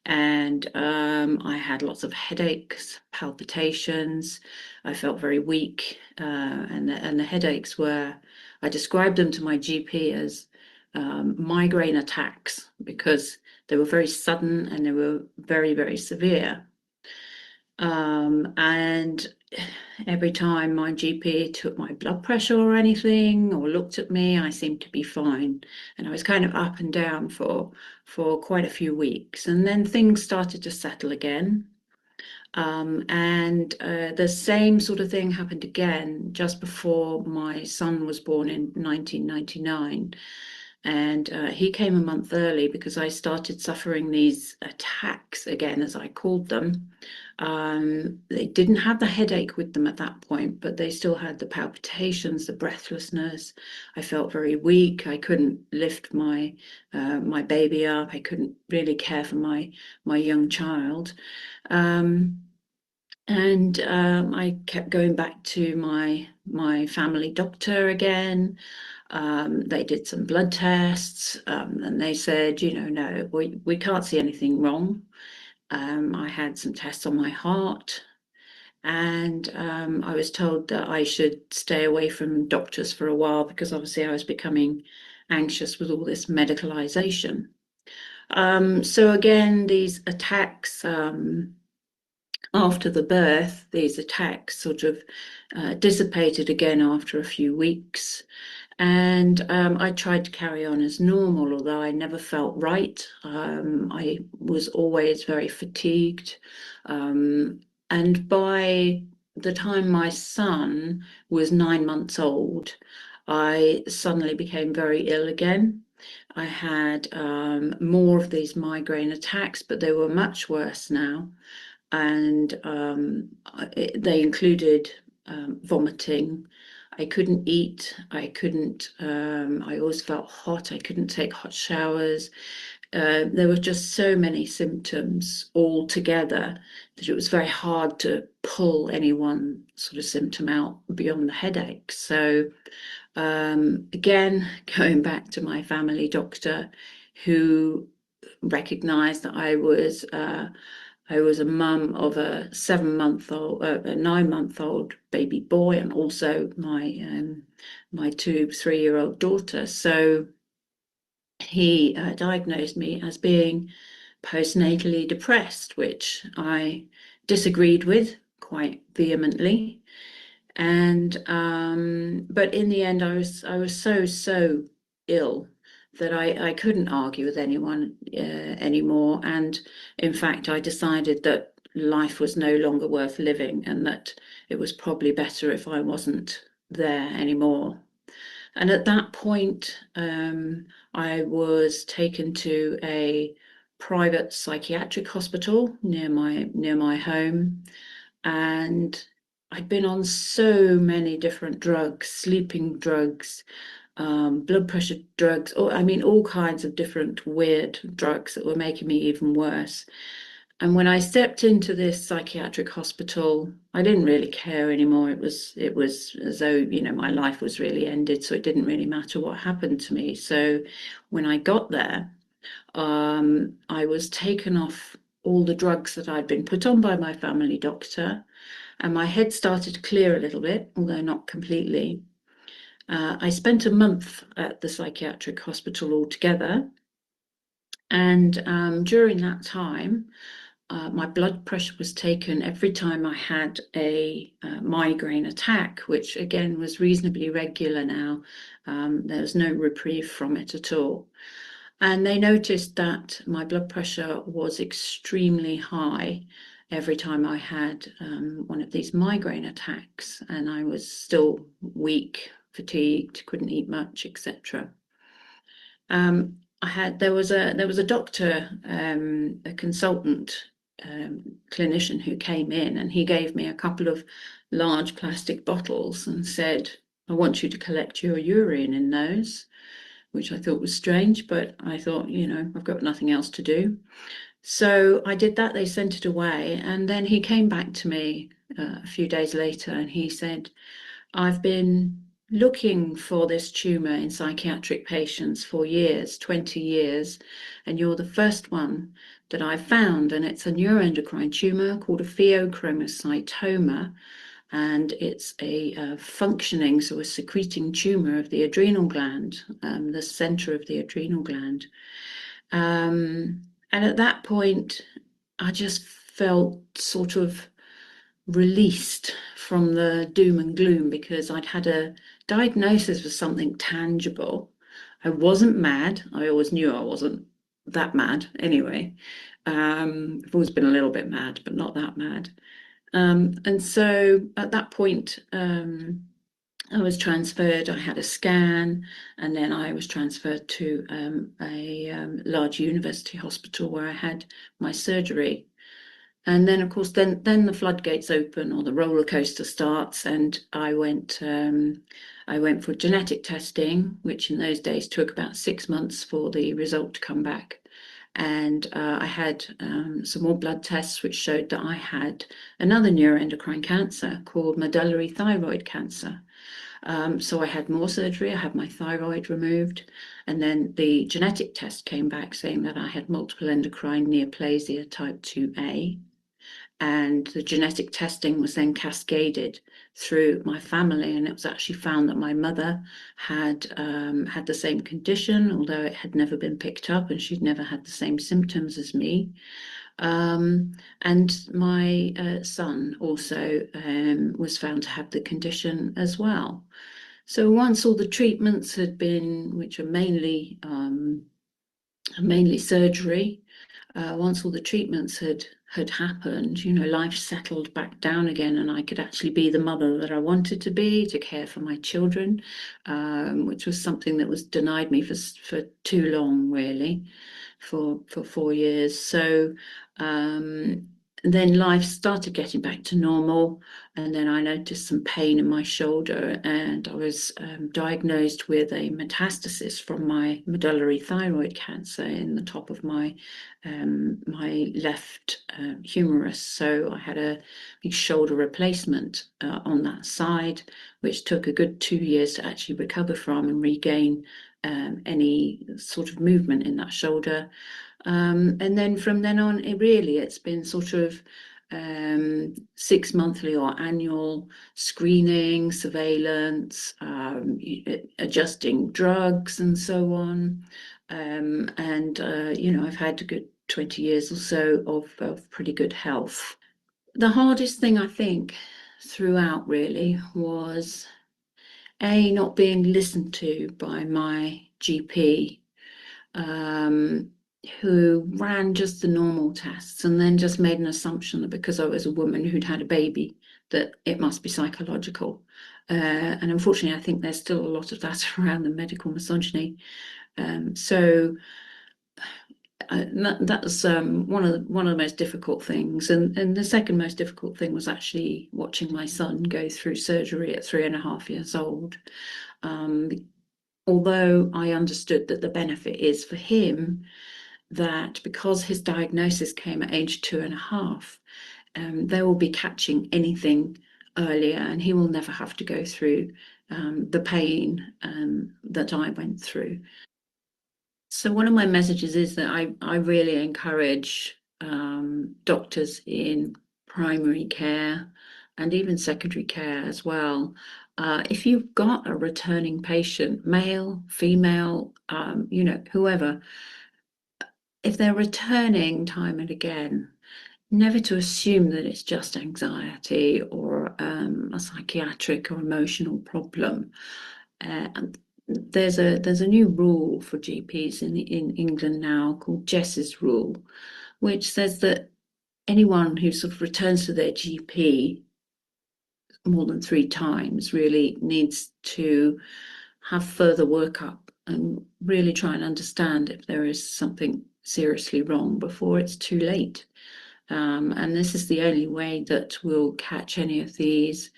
And I had lots of headaches, palpitations. I felt very weak, and the headaches were, I described them to my GP as migraine attacks, because they were very sudden and they were very, very severe. And every time my GP took my blood pressure or anything, or looked at me, I seemed to be fine. And I was kind of up and down for quite a few weeks. And then things started to settle again. And the same sort of thing happened again just before my son was born in 1999. And he came a month early because I started suffering these attacks again, as I called them. They didn't have the headache with them at that point, but they still had the palpitations, the breathlessness. I felt very weak. I couldn't lift my baby up. I couldn't really care for my young child. I kept going back to my family doctor again. They did some blood tests, and they said, no, we can't see anything wrong. I had some tests on my heart, and I was told that I should stay away from doctors for a while, because obviously I was becoming anxious with all this medicalization. So again, these attacks, after the birth, these attacks sort of dissipated again after a few weeks. And I tried to carry on as normal, although I never felt right. I was always very fatigued. And by the time my son was 9 months old, I suddenly became very ill again. I had more of these migraine attacks, but they were much worse now. And they included vomiting. I couldn't eat. I always felt hot. I couldn't take hot showers. There were just so many symptoms all together that it was very hard to pull any one sort of symptom out beyond the headache. So again, going back to my family doctor, who recognized that I was a mum of a 9-month-old baby boy, and also my 2 3-year-old daughter. So he diagnosed me as being postnatally depressed, which I disagreed with quite vehemently. And but in the end, I was so ill that I couldn't argue with anyone anymore. And in fact, I decided that life was no longer worth living, and that it was probably better if I wasn't there anymore. And at that point, I was taken to a private psychiatric hospital near my home, and I'd been on so many different drugs, sleeping drugs, blood pressure drugs, or I mean all kinds of different weird drugs that were making me even worse. And when I stepped into this psychiatric hospital, I didn't really care anymore. It was as though, you know, my life was really ended, so it didn't really matter what happened to me. So when I got there, I was taken off all the drugs that I'd been put on by my family doctor, and my head started to clear a little bit, although not completely. I spent a month at the psychiatric hospital altogether, and during that time, my blood pressure was taken every time I had a migraine attack, which again was reasonably regular now. There was no reprieve from it at all. And they noticed that my blood pressure was extremely high every time I had one of these migraine attacks, and I was still weak, fatigued, couldn't eat much, etc. There was a doctor, a consultant clinician who came in, and he gave me a couple of large plastic bottles and said, "I want you to collect your urine in those," which I thought was strange, but I thought, you know, I've got nothing else to do. So I did that. They sent it away, and then he came back to me a few days later, and he said, "I've been looking for this tumor in psychiatric patients for years, 20 years, and you're the first one that I found, and it's a neuroendocrine tumor called a pheochromocytoma, and it's a functioning, so a secreting tumor of the adrenal gland, the center of the adrenal gland." And at that point, I just felt sort of released from the doom and gloom, because I'd had a diagnosis of something tangible. I wasn't mad. I always knew I wasn't that mad anyway. I've always been a little bit mad, but not that mad. And so at that point, I was transferred. I had a scan, and then I was transferred to a large university hospital where I had my surgery. And then, of course, then the floodgates open, or the roller coaster starts, and I went for genetic testing, which in those days took about 6 months for the result to come back. And I had some more blood tests, which showed that I had another neuroendocrine cancer called medullary thyroid cancer. So I had more surgery. I had my thyroid removed, and then the genetic test came back saying that I had multiple endocrine neoplasia type 2A. And the genetic testing was then cascaded through my family, and it was actually found that my mother had the same condition, although it had never been picked up, and she'd never had the same symptoms as me. And my son also was found to have the condition as well. So once all the treatments had been, which are mainly surgery, once all the treatments had happened, you know, life settled back down again, and I could actually be the mother that I wanted to be, to care for my children, which was something that was denied me for too long, really, for 4 years. So then life started getting back to normal, and then I noticed some pain in my shoulder, and I was diagnosed with a metastasis from my medullary thyroid cancer in the top of my left humerus. So I had a big shoulder replacement on that side, which took a good 2 years to actually recover from and regain any sort of movement in that shoulder. And then from then on, it's been sort of 6 monthly or annual screening, surveillance, adjusting drugs, and so on. I've had a good 20 years or so of pretty good health. The hardest thing, I think, throughout really was not being listened to by my GP, who ran just the normal tests and then just made an assumption that because I was a woman who'd had a baby, that it must be psychological. And unfortunately, I think there's still a lot of that around the medical misogyny. So that's one of the most difficult things. And the second most difficult thing was actually watching my son go through surgery at 3.5 years old. Although I understood that the benefit is for him that because his diagnosis came at age 2.5, they will be catching anything earlier, and he will never have to go through the pain that I went through. So one of my messages is that I really encourage doctors in primary care and even secondary care as well. If you've got a returning patient, male, female, whoever, if they're returning time and again, never to assume that it's just anxiety or a psychiatric or emotional problem. And there's a new rule for GPs in England now called Jess's rule, which says that anyone who sort of returns to their GP more than 3 times really needs to have further workup and really try and understand if there is something seriously wrong before it's too late. And this is the only way that we'll catch any of these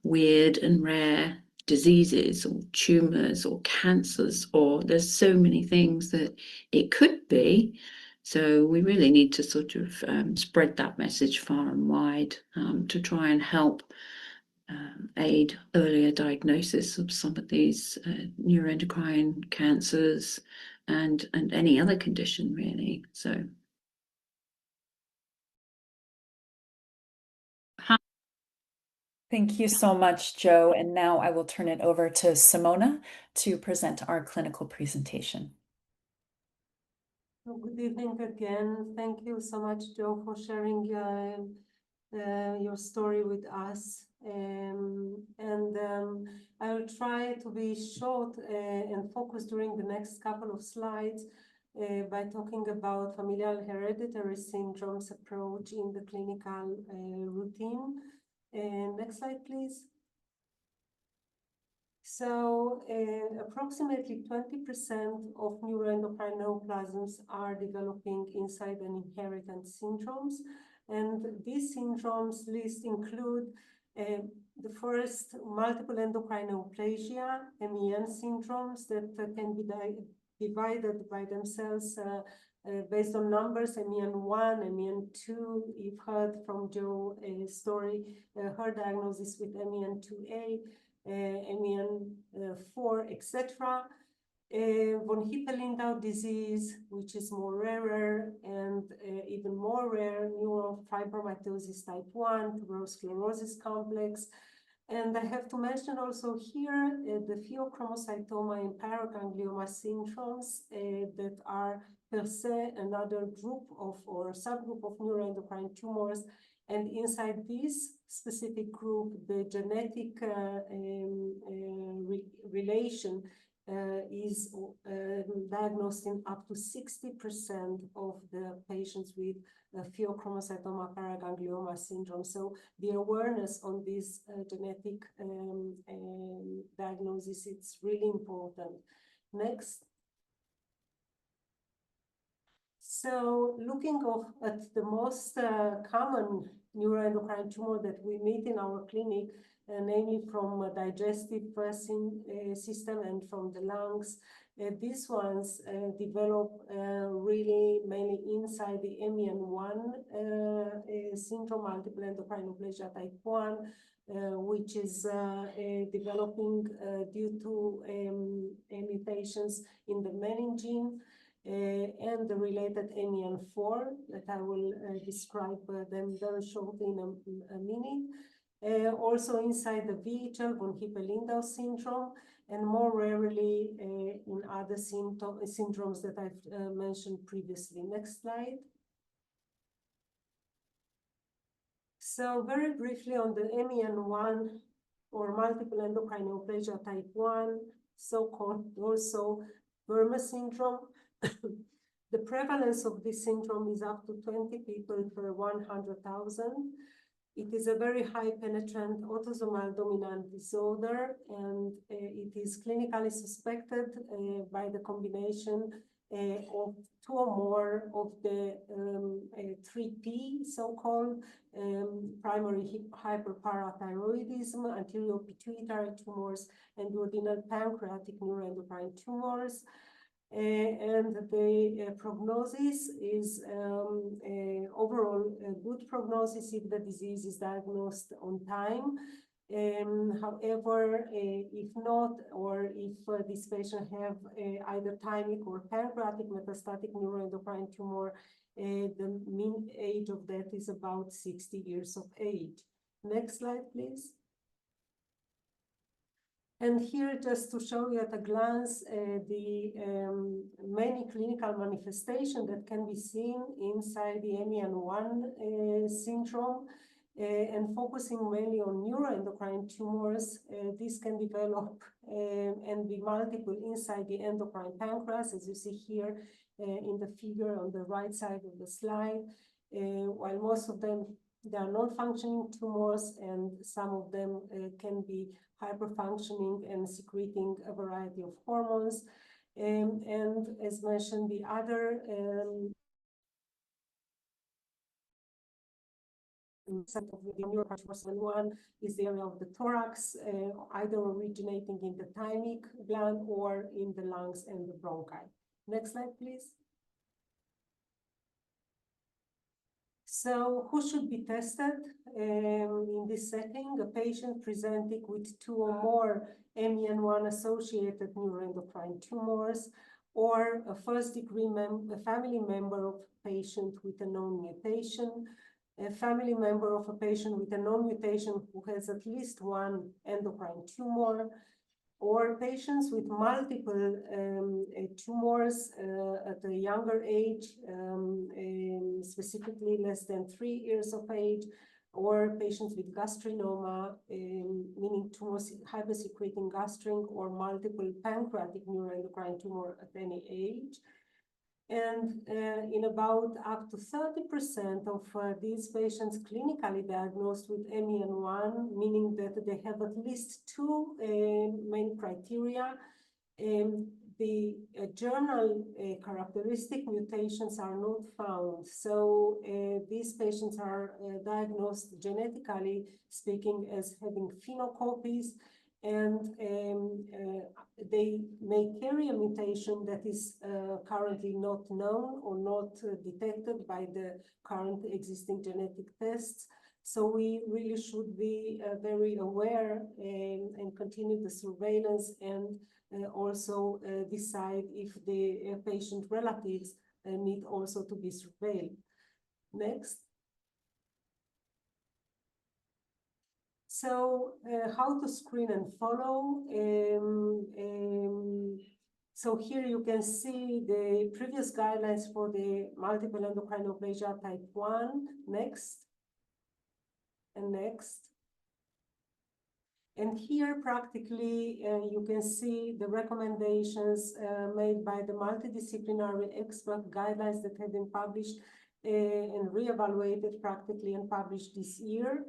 weird and rare diseases or tumors or cancers, or there's so many things that it could be. So we really need to sort of spread that message far and wide to try and help aid earlier diagnosis of some of these neuroendocrine cancers and any other condition really. So
Thank you so much, Chou. And now I will turn it over to Simona to present our clinical presentation.
Good evening again. Thank you so much, Chou, for sharing your story with us. I will try to be short and focused during the next couple of slides by talking about familial hereditary syndromes approach in the clinical routine. Next slide, please. So approximately 20% of neuroendocrine neoplasms are developing inside an inheritance syndromes. And these syndromes list include the first, multiple endocrine neoplasia, MEN syndromes that can be divided by themselves based on numbers, MEN1, MEN2. You've heard from Joe's story, her diagnosis with MEN2A, MEN4, etc. Von Hippel-Lindau disease, which is more rarer, and even more rare, neurofibromatosis type 1, tuberous sclerosis complex. And I have to mention also here the pheochromocytoma and paraganglioma syndromes that are per se another group of or subgroup of neuroendocrine tumors. And inside this specific group, the genetic relation is diagnosed in up to 60% of the patients with pheochromocytoma paraganglioma syndrome. So the awareness on this genetic diagnosis, it's really important. Next. So looking at the most common neuroendocrine tumor that we meet in our clinic, namely from a digestive system and from the lungs, these ones develop really mainly inside the MEN1 syndrome, multiple endocrine neoplasia type 1, which is developing due to mutations in the menin gene. And the related MEN4 that I will describe them very shortly in a minute. Also inside the VHL, von Hippel-Lindau syndrome, and more rarely in other syndromes that I've mentioned previously. Next slide. So very briefly on the MEN1 or multiple endocrine neoplasia type 1, so-called also Burma syndrome. The prevalence of this syndrome is up to 20 people per 100,000. It is a very high penetrant autosomal dominant disorder, and it is clinically suspected by the combination of 2 or more of the 3P, so-called primary hyperparathyroidism, anterior pituitary tumors, and duodenal pancreatic neuroendocrine tumors. And the prognosis is overall a good prognosis if the disease is diagnosed on time. However, if not, or if this patient have either thymic or pancreatic metastatic neuroendocrine tumor, the mean age of death is about 60 years of age. Next slide, please. And here, just to show you at a glance, the many clinical manifestations that can be seen inside the MEN1 syndrome, and focusing mainly on neuroendocrine tumors. This can develop and be multiple inside the endocrine pancreas, as you see here in the figure on the right side of the slide, while most of them, they are non-functioning tumors, and some of them can be hyperfunctioning and secreting a variety of hormones. And as mentioned, the other of the neuroendocrine one is the area of the thorax, either originating in the thymic gland or in the lungs and the bronchi. Next slide, please. So who should be tested in this setting? A patient presenting with 2 or more MEN1 associated neuroendocrine tumors, or a first-degree family member of a patient with a known mutation, a family member of a patient with a known mutation who has at least 1 endocrine tumor, or patients with multiple tumors at a younger age, specifically less than 3 years of age, or patients with gastrinoma, meaning tumors hypersecreting gastrin, or multiple pancreatic neuroendocrine tumor at any age. And in about up to 30% of these patients clinically diagnosed with MEN1, meaning that they have at least 2 main criteria. The germinal characteristic mutations are not found. So these patients are diagnosed genetically speaking as having phenocopies, and they may carry a mutation that is currently not known or not detected by the current existing genetic tests. So we really should be very aware and continue the surveillance, and also decide if the patient relatives need also to be surveilled. Next. So how to screen and follow. So here you can see the previous guidelines for the multiple endocrine neoplasia type 1. Next. And next. And here practically you can see the recommendations made by the multidisciplinary expert guidelines that have been published and reevaluated practically and published this year.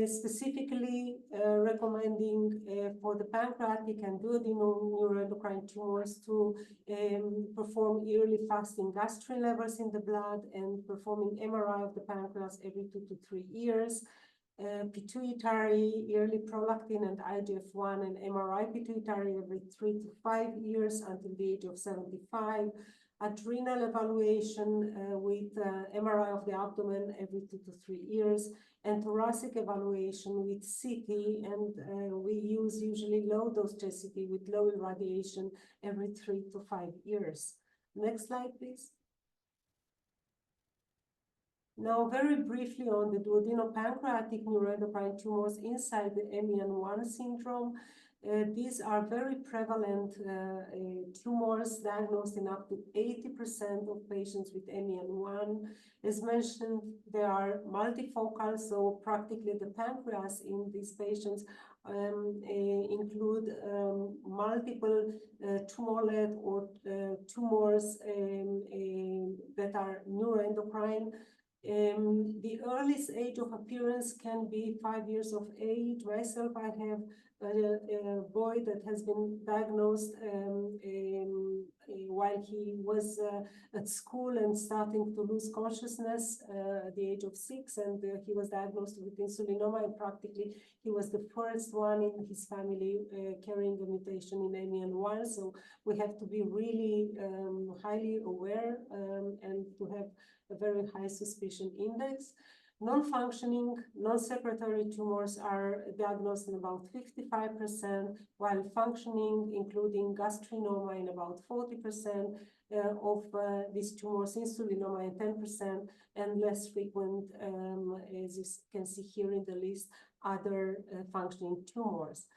Specifically recommending for the pancreatic and duodenal neuroendocrine tumors to perform yearly fasting gastrin levels in the blood, and performing MRI of the pancreas every 2 to 3 years. Pituitary, yearly prolactin and IGF-1 and MRI pituitary every 3 to 5 years until the age of 75. Adrenal evaluation with MRI of the abdomen every 2 to 3 years, and thoracic evaluation with CT, and we use usually low dose CT with low irradiation every 3 to 5 years. Next slide, please. Now, very briefly on the duodenal pancreatic neuroendocrine tumors inside the MEN1 syndrome. These are very prevalent tumors diagnosed in up to 80% of patients with MEN1. As mentioned, they are multifocal, so practically the pancreas in these patients include multiple tumor-led or tumors that are neuroendocrine. The earliest age of appearance can be 5 years of age. Myself, I have a boy that has been diagnosed while he was at school and starting to lose consciousness at the age of 6, and he was diagnosed with insulinoma, and practically he was the first one in his family carrying the mutation in MEN1. So we have to be really highly aware and to have a very high suspicion index. Non-functioning, non-secretory tumors are diagnosed in about 55%, while functioning, including gastrinoma, in about 40% of these tumors, insulinoma in 10%, and less frequent, as you can see here in the list, other functioning tumors.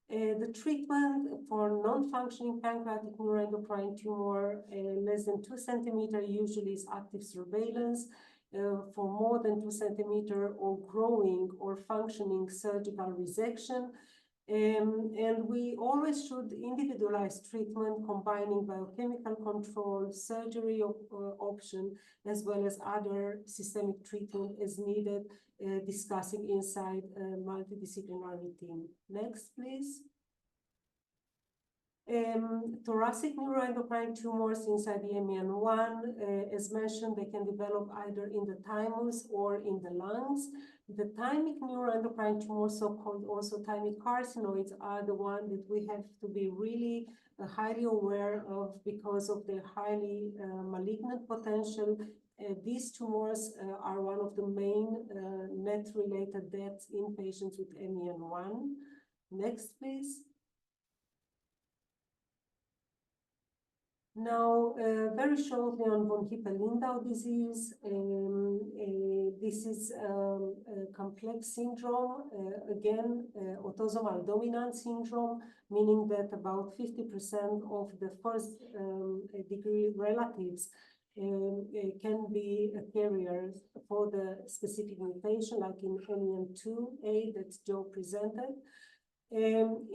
The treatment for non-functioning pancreatic neuroendocrine tumor less than 2 centimeters usually is active surveillance. For more than 2 centimeters or growing or functioning, surgical resection. And we always should individualize treatment, combining biochemical control, surgery option, as well as other systemic treatment as needed, discussing inside a multidisciplinary team. Next, please. Thoracic neuroendocrine tumors inside the MEN1, as mentioned, they can develop either in the thymus or in the lungs. The thymic neuroendocrine tumors, so-called also thymic carcinoids, are the one that we have to be really highly aware of because of their highly malignant potential. These tumors are one of the main NET-related deaths in patients with MEN1. Next, please. Now, very shortly on von Hippel-Lindau disease. This is a complex syndrome, again, autosomal dominant syndrome, meaning that about 50% of the first degree relatives can be carriers for the specific mutation, like in MEN2A that Joe presented.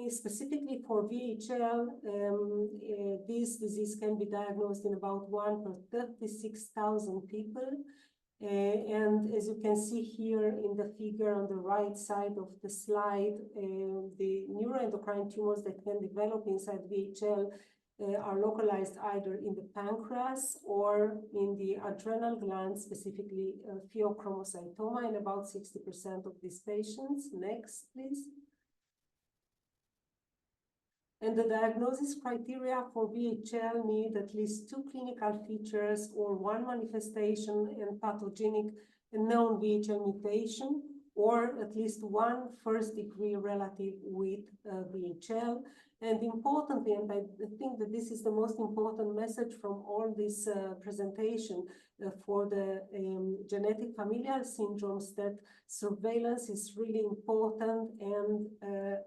Specifically for VHL, this disease can be diagnosed in about 1 per 36,000 people. And as you can see here in the figure on the right side of the slide, the neuroendocrine tumors that can develop inside VHL are localized either in the pancreas or in the adrenal glands, specifically pheochromocytoma in about 60% of these patients. Next, please. And the diagnosis criteria for VHL need at least 2 clinical features or 1 manifestation and pathogenic known VHL mutation, or at least 1 first-degree relative with VHL. And importantly, and I think that this is the most important message from all this presentation for the genetic familial syndromes, that surveillance is really important, and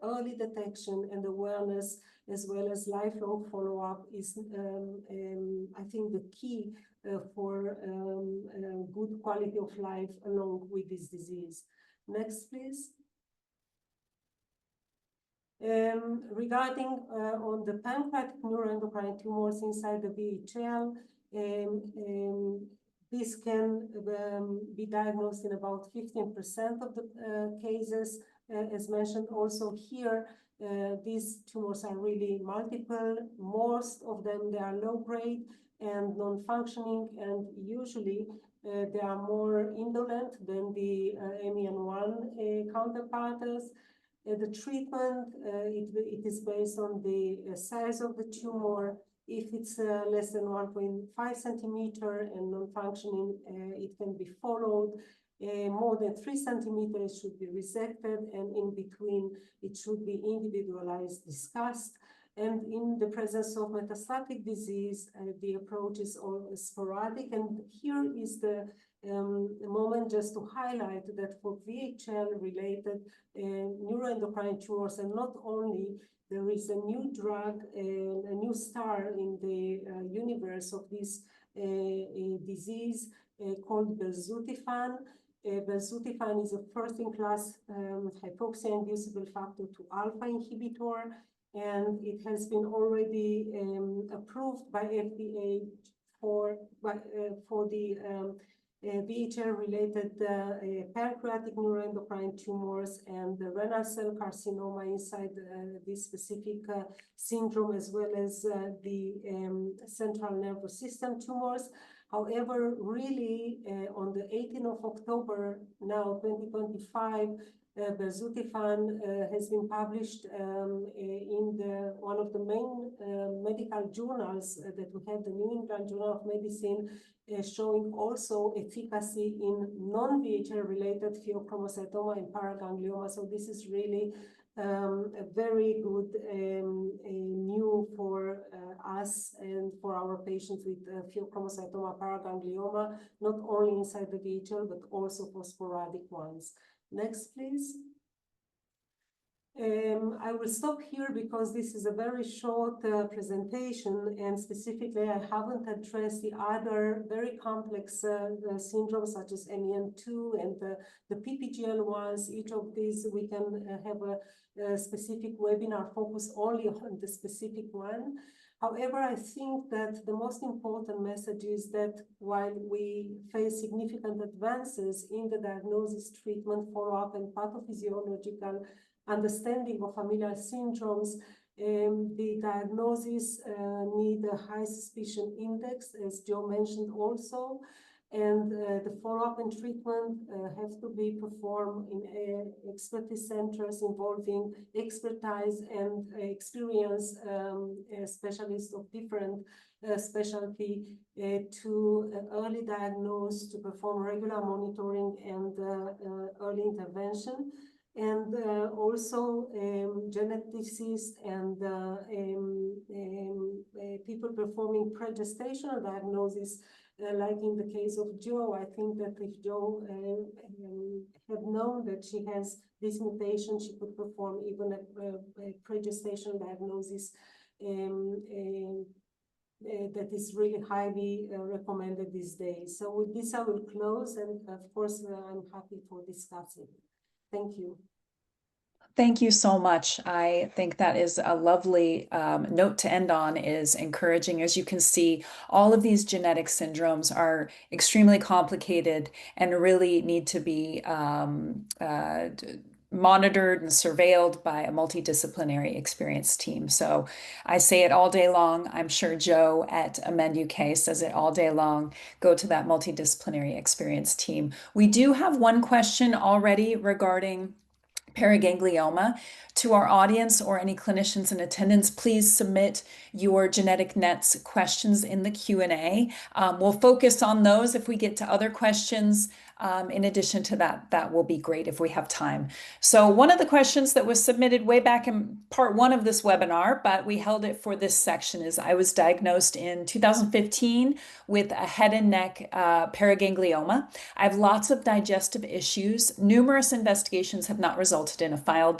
early detection and awareness, as well as lifelong follow-up, is, I think, the key for good quality of life along with this disease. Next, please. Regarding on the pancreatic neuroendocrine tumors inside the VHL, this can be diagnosed in about 15% of the cases. As mentioned also here, these tumors are really multiple. Most of them, they are low grade and non-functioning, and usually they are more indolent than the MEN1 counterparts. The treatment, it is based on the size of the tumor. If it's less than 1.5 centimeter and non-functioning, it can be followed. More than 3 centimeters should be resected, and in between, it should be individualized, discussed. And in the presence of metastatic disease, the approach is all sporadic. And here is the moment just to highlight that for VHL-related neuroendocrine tumors, and not only, there is a new drug, a new star in the universe of this disease called belzutifan. Belzutifan is a first-in-class hypoxia-inducible factor 2 alpha inhibitor, and it has been already approved by FDA for the VHL-related pancreatic neuroendocrine tumors and the renal cell carcinoma inside this specific syndrome, as well as the central nervous system tumors. However, really, on the 18th of October, now 2025, belzutifan has been published in one of the main medical journals that we have, the New England Journal of Medicine, showing also efficacy in non-VHL-related pheochromocytoma and paraganglioma. So this is really a very good new for us and for our patients with pheochromocytoma, paraganglioma, not only inside the VHL, but also for sporadic ones. Next, please. I will stop here because this is a very short presentation, and specifically I haven't addressed the other very complex syndromes such as MEN2 and the PPGL ones. Each of these we can have a specific webinar focused only on the specific one. However, I think that the most important message is that while we face significant advances in the diagnosis, treatment, follow-up, and pathophysiological understanding of familial syndromes, the diagnosis need a high suspicion index, as Joe mentioned also, and the follow-up and treatment have to be performed in expertise centers involving expertise and experience specialists of different specialty to early diagnose, to perform regular monitoring and early intervention. And also geneticists and people performing pre-gestational diagnosis, like in the case of Joe. I think that if Joe had known that she has this mutation, she could perform even a pre-gestational diagnosis that is really highly recommended these days. So with this, I will close, and of course, I'm happy for discussing. Thank you.
Thank you so much. I think that is a lovely note to end on, is encouraging. As you can see, all of these genetic syndromes are extremely complicated and really need to be monitored and surveilled by a multidisciplinary experienced team. So I say it all day long. I'm sure Joe at Amend UK says it all day long. Go to that multidisciplinary experienced team. We do have one question already regarding paraganglioma. To our audience or any clinicians in attendance, please submit your genetic nets questions in the Q&A. We'll focus on those. If we get to other questions, in addition to that, that will be great if we have time. So one of the questions that was submitted way back in part 1 of this webinar, but we held it for this section, is I was diagnosed in 2015 with a head and neck paraganglioma. I have lots of digestive issues. Numerous investigations have not resulted in a final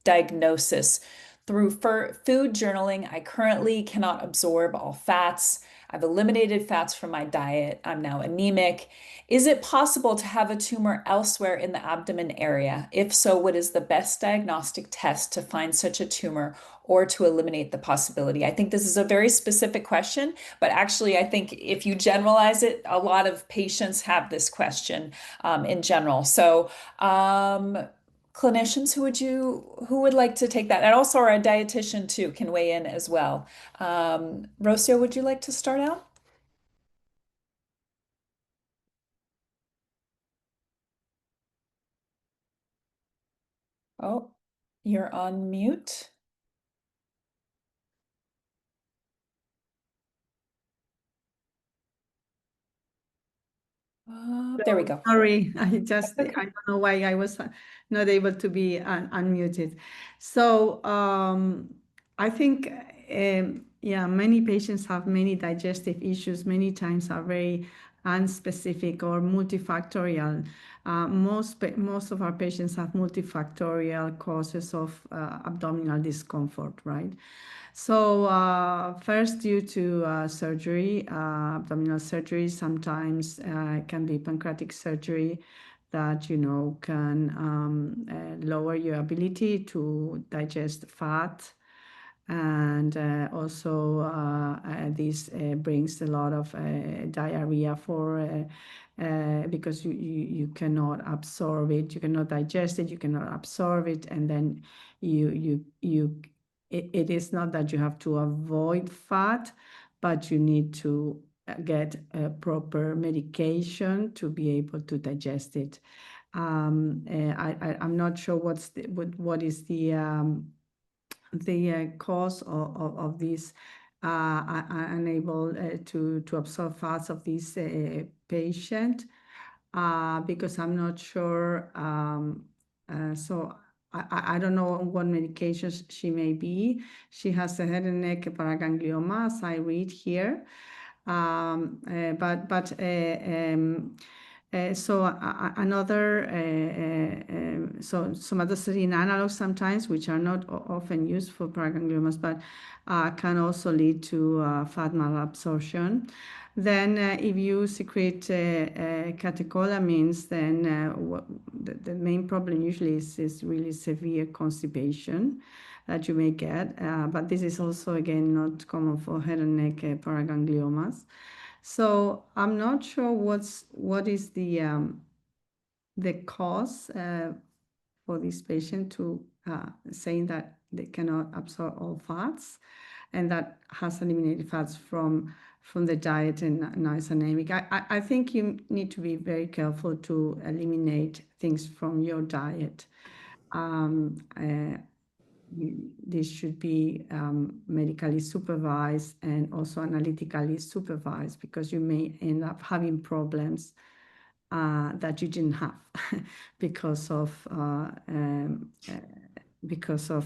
diagnosis. Through food journaling, I currently cannot absorb all fats. I've eliminated fats from my diet. I'm now anemic. Is it possible to have a tumor elsewhere in the abdomen area? If so, what is the best diagnostic test to find such a tumor or to eliminate the possibility? I think this is a very specific question, but actually I think if you generalize it, a lot of patients have this question in general. So clinicians, who would like to take that? And also our dietitian too can weigh in as well. Rocio, would you like to start out? Oh, you're on mute. There we go.
Sorry, I don't know why I was not able to be unmuted. So I think, yeah, many patients have many digestive issues, many times are very unspecific or multifactorial. Most of our patients have multifactorial causes of abdominal discomfort, right? So first, due to surgery, abdominal surgery, sometimes it can be pancreatic surgery that, you know, can lower your ability to digest fat. And also this brings a lot of diarrhea for because you cannot absorb it, you cannot digest it, you cannot absorb it, and then it is not that you have to avoid fat, but you need to get a proper medication to be able to digest it. I'm not sure what is the cause of this unable to absorb fats of this patient, because I'm not sure. So I don't know what medications she may be. She has a head and neck paraganglioma, as I read here. So another somatostatin analogs sometimes, which are not often used for paragangliomas, but can also lead to fat malabsorption. Then if you secrete catecholamines, then the main problem usually is really severe constipation that you may get. But this is also, again, not common for head and neck paragangliomas. So I'm not sure what is the cause for this patient to saying that they cannot absorb all fats, and that has eliminated fats from the diet and now is anemic. I think you need to be very careful to eliminate things from your diet. This should be medically supervised and also analytically supervised, because you may end up having problems that you didn't have because of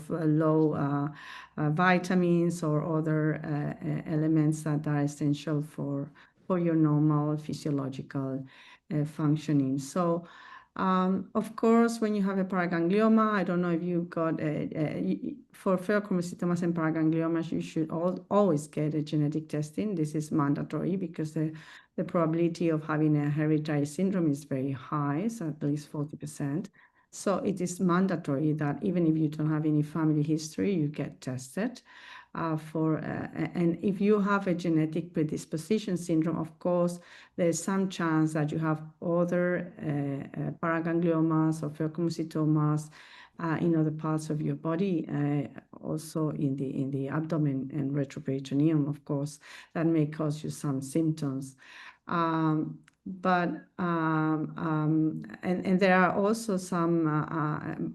low vitamins or other elements that are essential for your normal physiological functioning. So of course, when you have a paraganglioma, I don't know if you got for pheochromocytomas and paragangliomas, you should always get a genetic testing. This is mandatory because the probability of having a hereditary syndrome is very high, so at least 40%. So it is mandatory that even if you don't have any family history, you get tested and if you have a genetic predisposition syndrome, of course, there's some chance that you have other paragangliomas or pheochromocytomas in other parts of your body, also in the abdomen and retroperitoneum, of course, that may cause you some symptoms. And there are also some,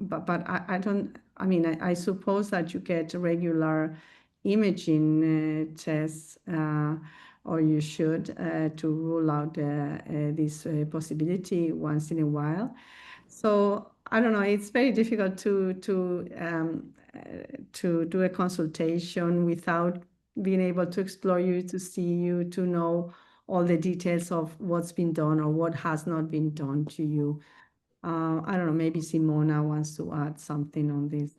but I mean, I suppose that you get regular imaging tests, or you should, to rule out this possibility once in a while. So I don't know, it's very difficult to do a consultation without being able to explore you, to see you, to know all the details of what's been done or what has not been done to you. I don't know, maybe Simona wants to add something on this.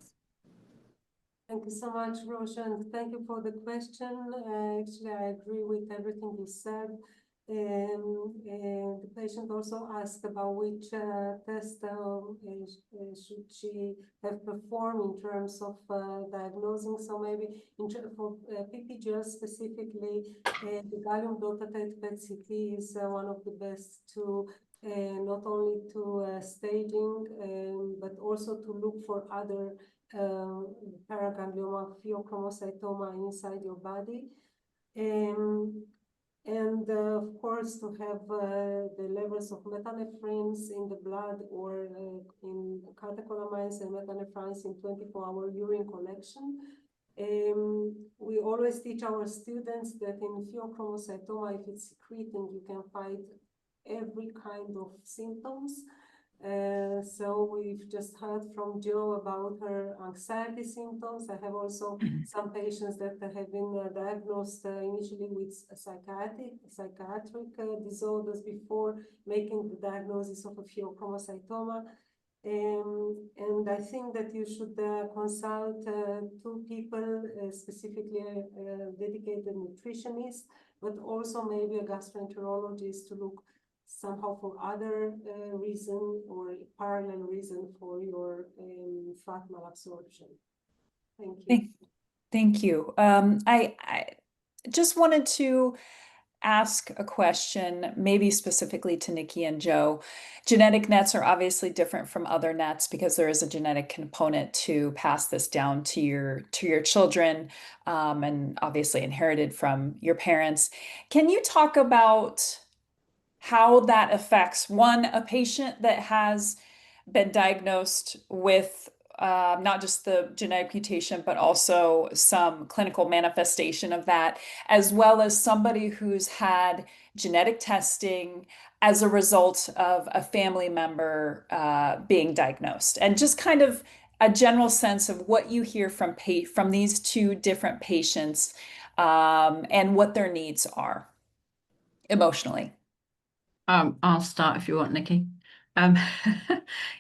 Thank you so much, Rocio, and thank you for the question. Actually, I agree with everything you said. And the patient also asked about which test should she have performed in terms of diagnosing. So maybe for PPGL specifically, the gallium dotatate PET-CT is one of the best to not only to staging, but also to look for other paraganglioma, pheochromocytoma inside your body. And of course, to have the levels of metanephrines in the blood or in catecholamines and metanephrines in 24-hour urine collection. We always teach our students that in pheochromocytoma, if it's secreting, you can find every kind of symptoms. So we've just heard from Jo about her anxiety symptoms. I have also some patients that have been diagnosed initially with psychiatric disorders before making the diagnosis of a pheochromocytoma. And I think that you should consult two people, specifically a dedicated nutritionist, but also maybe a gastroenterologist to look somehow for other reason or parallel reason for your fat malabsorption. Thank you.
Thank you. I just wanted to ask a question, maybe specifically to Nikie and Jo. Genetic nets are obviously different from other nets because there is a genetic component to pass this down to your children, and obviously inherited from your parents. Can you talk about how that affects a patient that has been diagnosed with not just the genetic mutation, but also some clinical manifestation of that, as well as somebody who's had genetic testing as a result of a family member being diagnosed, and just kind of a general sense of what you hear from these two different patients, and what their needs are emotionally.
I'll start if you want, Nikie.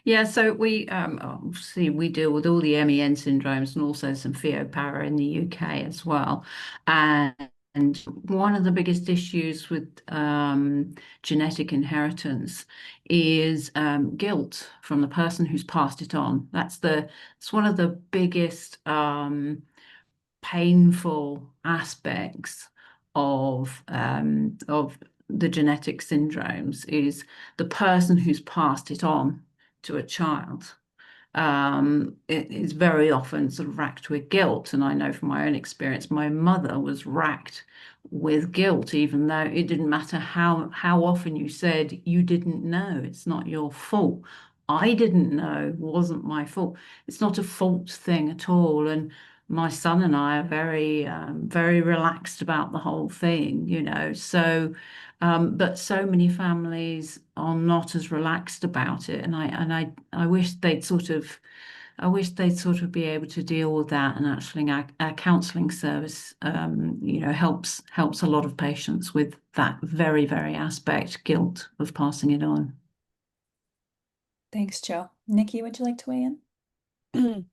Yeah, so we obviously we deal with all the MEN syndromes and also some PHEO-para in the UK as well. And one of the biggest issues with genetic inheritance is guilt from the person who's passed it on. It's one of the biggest painful aspects of the genetic syndromes, is the person who's passed it on to a child. It is very often sort of racked with guilt. And I know from my own experience, my mother was racked with guilt, even though it didn't matter how often you said you didn't know, it's not your fault. I didn't know, it wasn't my fault. It's not a fault thing at all. And my son and I are very relaxed about the whole thing, you know. So, but so many families are not as relaxed about it, and I wish they'd sort of be able to deal with that. And actually, our counselling service, you know, helps a lot of patients with that very how guilt of passing it on.
Thanks, Jo. Nikie, would you like to weigh in?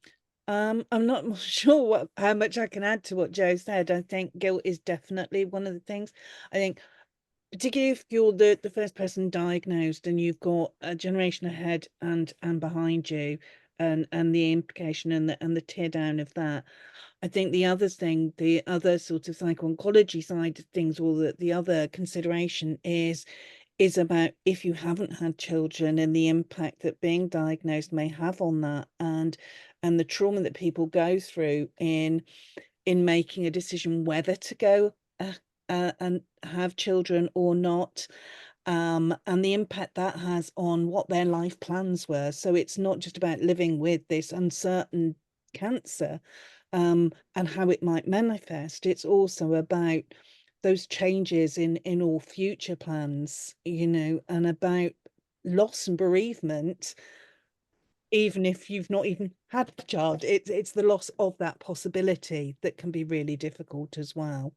I'm not sure how much I can add to what Jo said. I think guilt is definitely one of the things. I think particularly if you're the first person diagnosed and you've got a generation ahead and behind you, and the implication and the tear down of that. I think the other thing, the other sort of psycho-oncology side of things, or the other consideration is about if you haven't had children and the impact that being diagnosed may have on that, and the trauma that people go through in making a decision whether to go and have children or not, and the impact that has on what their life plans were. So it's not just about living with this uncertain cancer and how it might manifest. It's also about those changes in all future plans, you know, and about loss and bereavement. Even if you've not even had a child, it's the loss of that possibility that can be really difficult as well.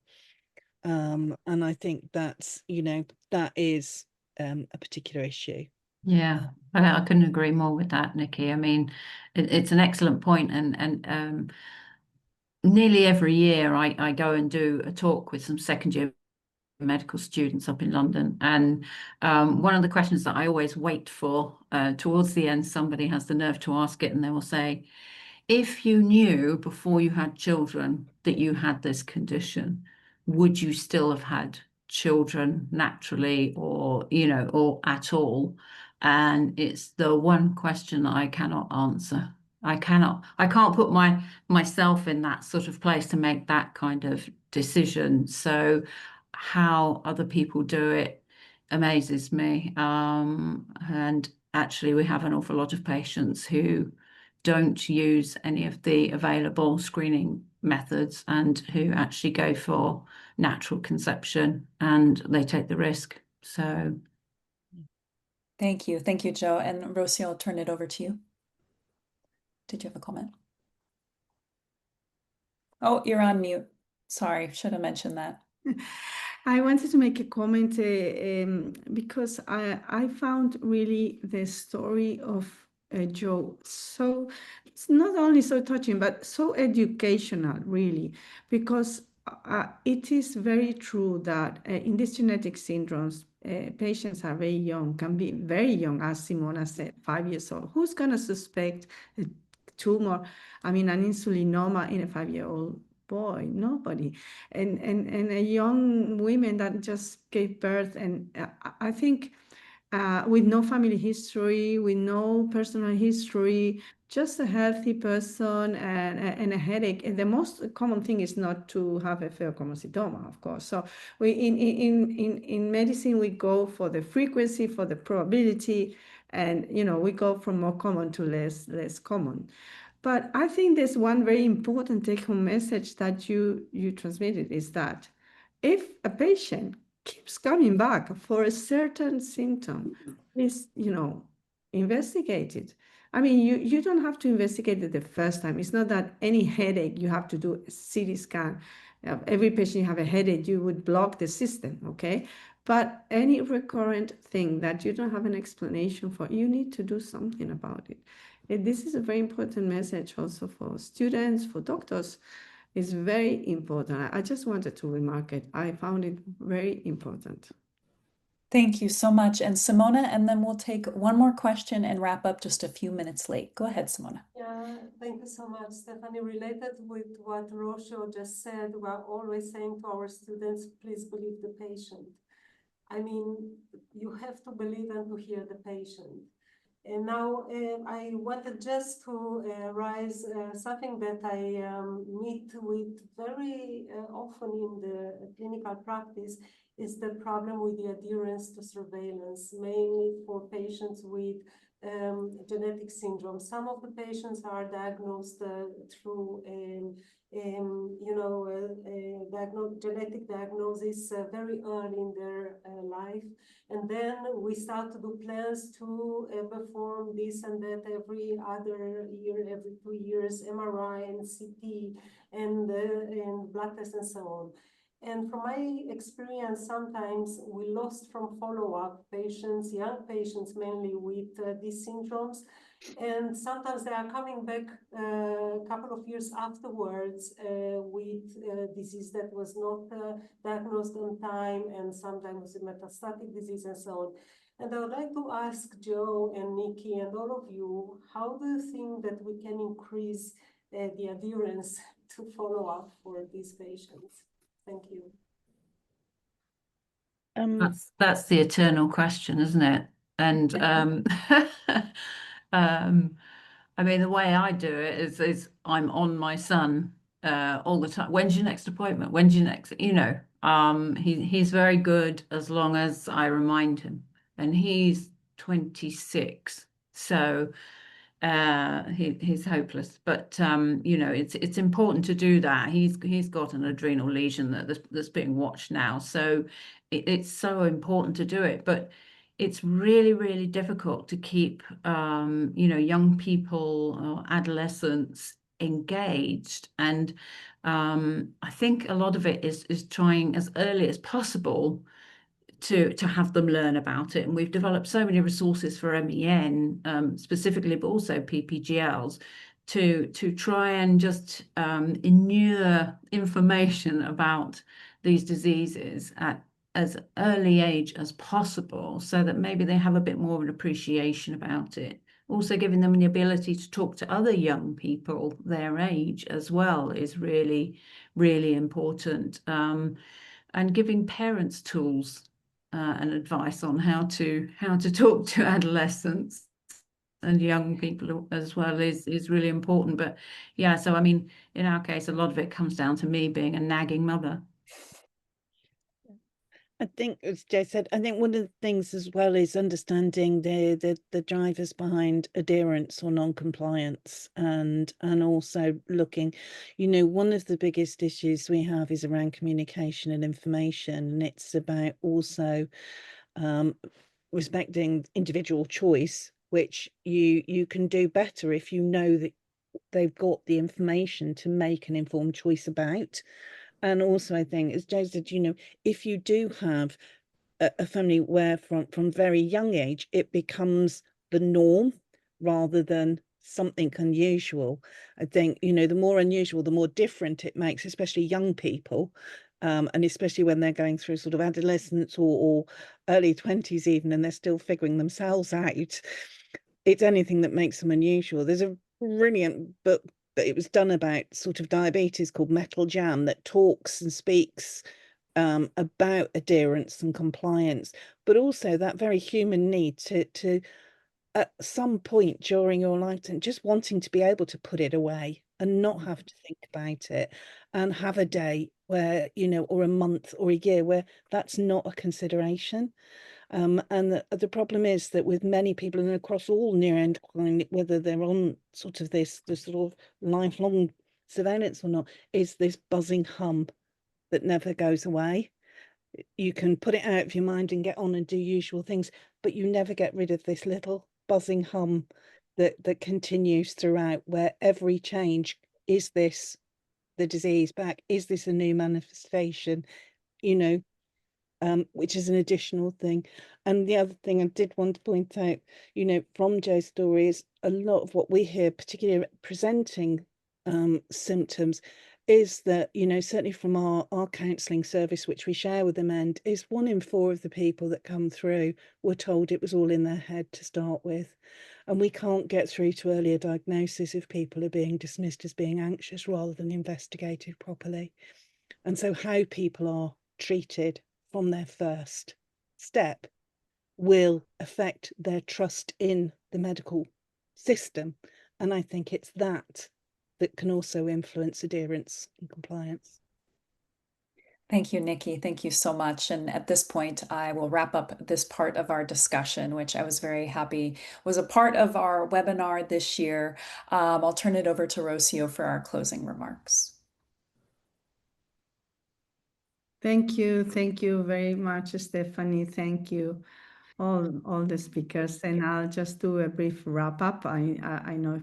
And I think that's, you know, that is a particular issue.
Yeah, I couldn't agree more with that, Nikie. I mean, it's an excellent point, and nearly every year I go and do a talk with some second year medical students up in London, and one of the questions that I always wait for, towards the end, somebody has the nerve to ask it, and they will say, if you knew before you had children that you had this condition, would you still have had children naturally, or, you know, or at all? And it's the one question that I cannot answer. I can't put myself in that sort of place to make that kind of decision. So how other people do it amazes me. And actually, we have an awful lot of patients who don't use any of the available screening methods and who actually go for natural conception, and they take the risk. So
Thank you, Chou. And Rocio, I'll turn it over to you. Did you have a comment? Oh, you're on mute. Sorry, should have mentioned that.
I wanted to make a comment because I found really the story of Joe so, it's not only so touching, but so educational, really, because it is very true that in these genetic syndromes, patients are very young, can be very young, as Simona said, 5 years old. Who's going to suspect a tumor, I mean, an insulinoma in a 5-year-old boy? Nobody. And a young women that just gave birth, and I think with no family history, with no personal history, just a healthy person and a headache. And the most common thing is not to have a pheochromocytoma, of course. So we in medicine, we go for the frequency, for the probability, and we go from more common to less common. But I think there's one very important take-home message that you transmitted, is that if a patient keeps coming back for a certain symptom, is investigate it. I mean, you don't have to investigate it the first time. It's not that any headache you have to do a CT scan. Every patient have a headache, you would block the system, okay? But any recurrent thing that you don't have an explanation for, you need to do something about it. This is a very important message also for students, for doctors. It's very important. I just wanted to remark it. I found it very important.
Thank you so much. And Simona, and then we'll take one more question and wrap up just a few minutes late. Go ahead, Simona.
Yeah, thank you so much, Stephanie. Related with what Rocio just said, we're always saying to our students, please believe the patient. I mean, you have to believe and to hear the patient. And now I wanted just to raise something that I meet with very often in the clinical practice, is the problem with the adherence to surveillance, mainly for patients with genetic syndrome. Some of the patients are diagnosed through genetic diagnosis very early in their life. And then we start to do plans to perform this and that every other year, every 2 years, MRI and CT and blood tests and so on. And from my experience, sometimes we lost from follow-up patients, young patients mainly with these syndromes. And sometimes they are coming back a couple of years afterwards with disease that was not diagnosed on time, and sometimes with metastatic disease and so on. And I would like to ask Joe and Nikie and all of you, how do you think that we can increase the adherence to follow-up for these patients? Thank you.
That's the eternal question, isn't it? And I mean, the way I do it is I'm on my son all the time. When's your next appointment? When's your next? He's very good as long as I remind him, and he's 26, so he's hopeless. But it's important to do that. He's got an adrenal lesion that's being watched now, so it's so important to do it. But it's really, really difficult to keep young people or adolescents engaged. And I think a lot of it is trying as early as possible to have them learn about it. And we've developed so many resources for MEN specifically, but also PPGLs, to try and just inure information about these diseases at as early age as possible, so that maybe they have a bit more of an appreciation about it. Also giving them the ability to talk to other young people their age as well is really, really important. And giving parents tools and advice on how to talk to adolescents and young people as well is really important. But yeah, so I mean, in our case, a lot of it comes down to me being a nagging mother.
I think, as Jay said, I think one of the things as well is understanding the drivers behind adherence or non-compliance, and also looking, one of the biggest issues we have is around communication and information, and it's about also respecting individual choice, which you can do better if you know that they've got the information to make an informed choice about. And also, I think, as Joe said, you know, if you do have a family where from very young age it becomes the norm rather than something unusual, I think, you know, the more unusual, the more different it makes, especially young people, and especially when they're going through sort of adolescence or early 20s even, and they're still figuring themselves out. It's anything that makes them unusual. There's a brilliant book that it was done about sort of diabetes called Metal Jam that talks and speaks about adherence and compliance, but also that very human need to at some point during your lifetime just wanting to be able to put it away and not have to think about it, and have a day where, you know, or a month or a year where that's not a consideration. And the problem is that with many people and across all neuroendocrine, whether they're on sort of this sort of lifelong surveillance or not, is this buzzing hum that never goes away. You can put it out of your mind and get on and do usual things, but you never get rid of this little buzzing hum that continues throughout, where every change, is this the disease back? Is this a new manifestation? You know, which is an additional thing. And the other thing I did want to point out, you know, from Joe's story is a lot of what we hear, particularly presenting symptoms, is that, you know, certainly from our counselling service, which we share with them, and is 1 in 4 of the people that come through were told it was all in their head to start with. And we can't get through to earlier diagnosis if people are being dismissed as being anxious rather than investigated properly. And so how people are treated from their first step will affect their trust in the medical system. And I think it's that can also influence adherence and compliance.
Thank you, Nikie. Thank you so much. And at this point, I will wrap up this part of our discussion, which I was very happy was a part of our webinar this year. I'll turn it over to Rocio for our closing remarks.
Thank you very much, Stephanie. Thank you, all the speakers, and I'll just do a brief wrap up. I know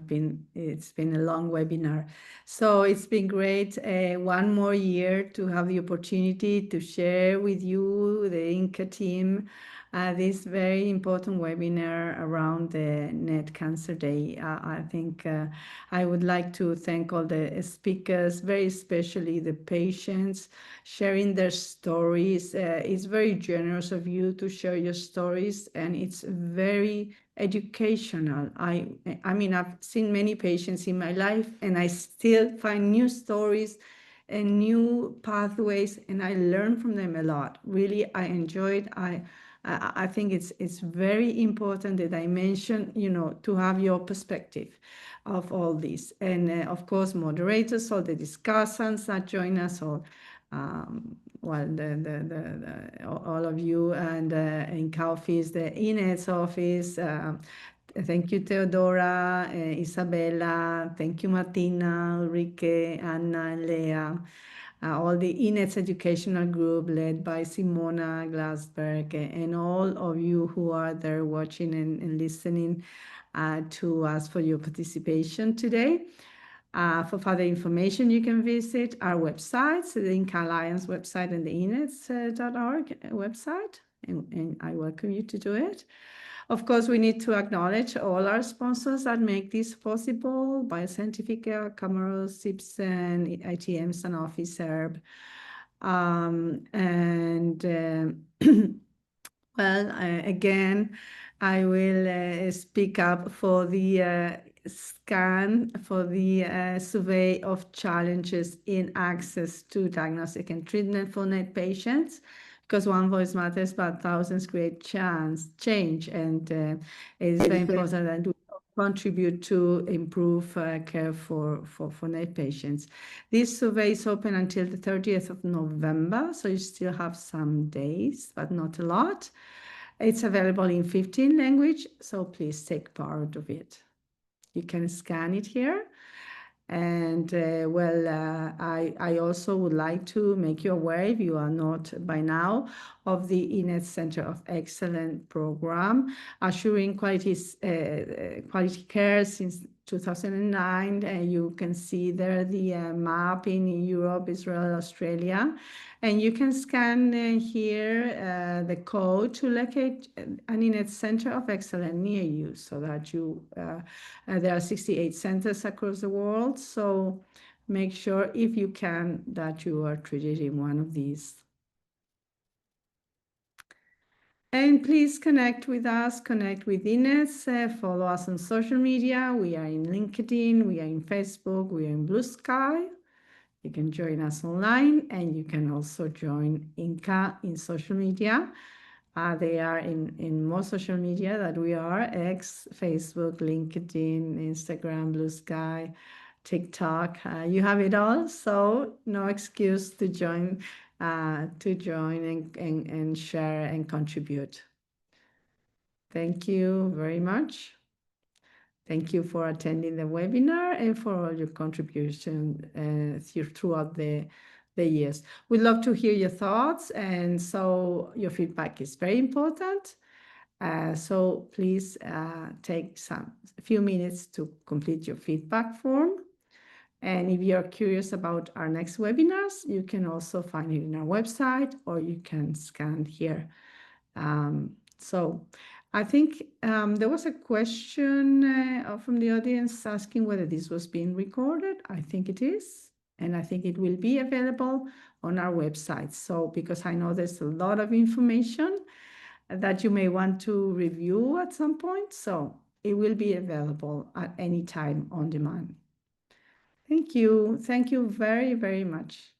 it's been a long webinar, so it's been great. 1 more year to have the opportunity to share with you, the INCA team, this very important webinar around the NET Cancer Day. I think I would like to thank all the speakers, very especially the patients, sharing their stories. It's very generous of you to share your stories, and it's very educational. I mean, I've seen many patients in my life, and I still find new stories and new pathways, and I learn from them a lot. Really, I enjoyed. I think it's very important that I mention, you know, to have your perspective of all this. And of course, moderators, all the discussants that join us, all well, all of you, and in office, the ENETS office. Thank you, Theodora, Isabella. Thank you, Martina, Ulrike, Anna, and Leah. All the ENETS educational group led by Simona Glasberg, and all of you who are there watching and listening to us for your participation today. For further information, you can visit our websites, the INCA Alliance website and the enets.org website, and I welcome you to do it. Of course, we need to acknowledge all our sponsors that make this possible: Bioscientifica, Camaro, Simpson, ITM, Sanofi, Serb. Well, again, I will speak up for the scan, for the survey of challenges in access to diagnostic and treatment for NET patients, because one voice matters, but thousands create change, and it's very important that we contribute to improve care for NET patients. This survey is open until the 30th of November, so you still have some days, but not a lot. It's available in 15 languages, so please take part of it. You can scan it here. And I also would like to make you aware, if you are not by now, of the ENETS Center of Excellence program, assuring quality care since 2009. You can see there the map in Europe, Israel, Australia. And you can scan here the code to locate an ENETS Center of Excellence near you, so that you, there are 68 centers across the world. So make sure, if you can, that you are treated in one of these. And please connect with us, connect with ENETS, follow us on social media. We are in LinkedIn, we are in Facebook, we are in Blue Sky. You can join us online, and you can also join INCA in social media. They are in more social media that we are: X, Facebook, LinkedIn, Instagram, Blue Sky, TikTok. You have it all, so no excuse to join and share and contribute. Thank you very much. Thank you for attending the webinar and for all your contribution throughout the years. We'd love to hear your thoughts, and so your feedback is very important. So please take a few minutes to complete your feedback form. And if you're curious about our next webinars, you can also find it in our website, or you can scan here. So I think there was a question from the audience asking whether this was being recorded. I think it is, and I think it will be available on our website. So, because I know there's a lot of information that you may want to review at some point, so it will be available at any time on demand. Thank you. Thank you very, very much.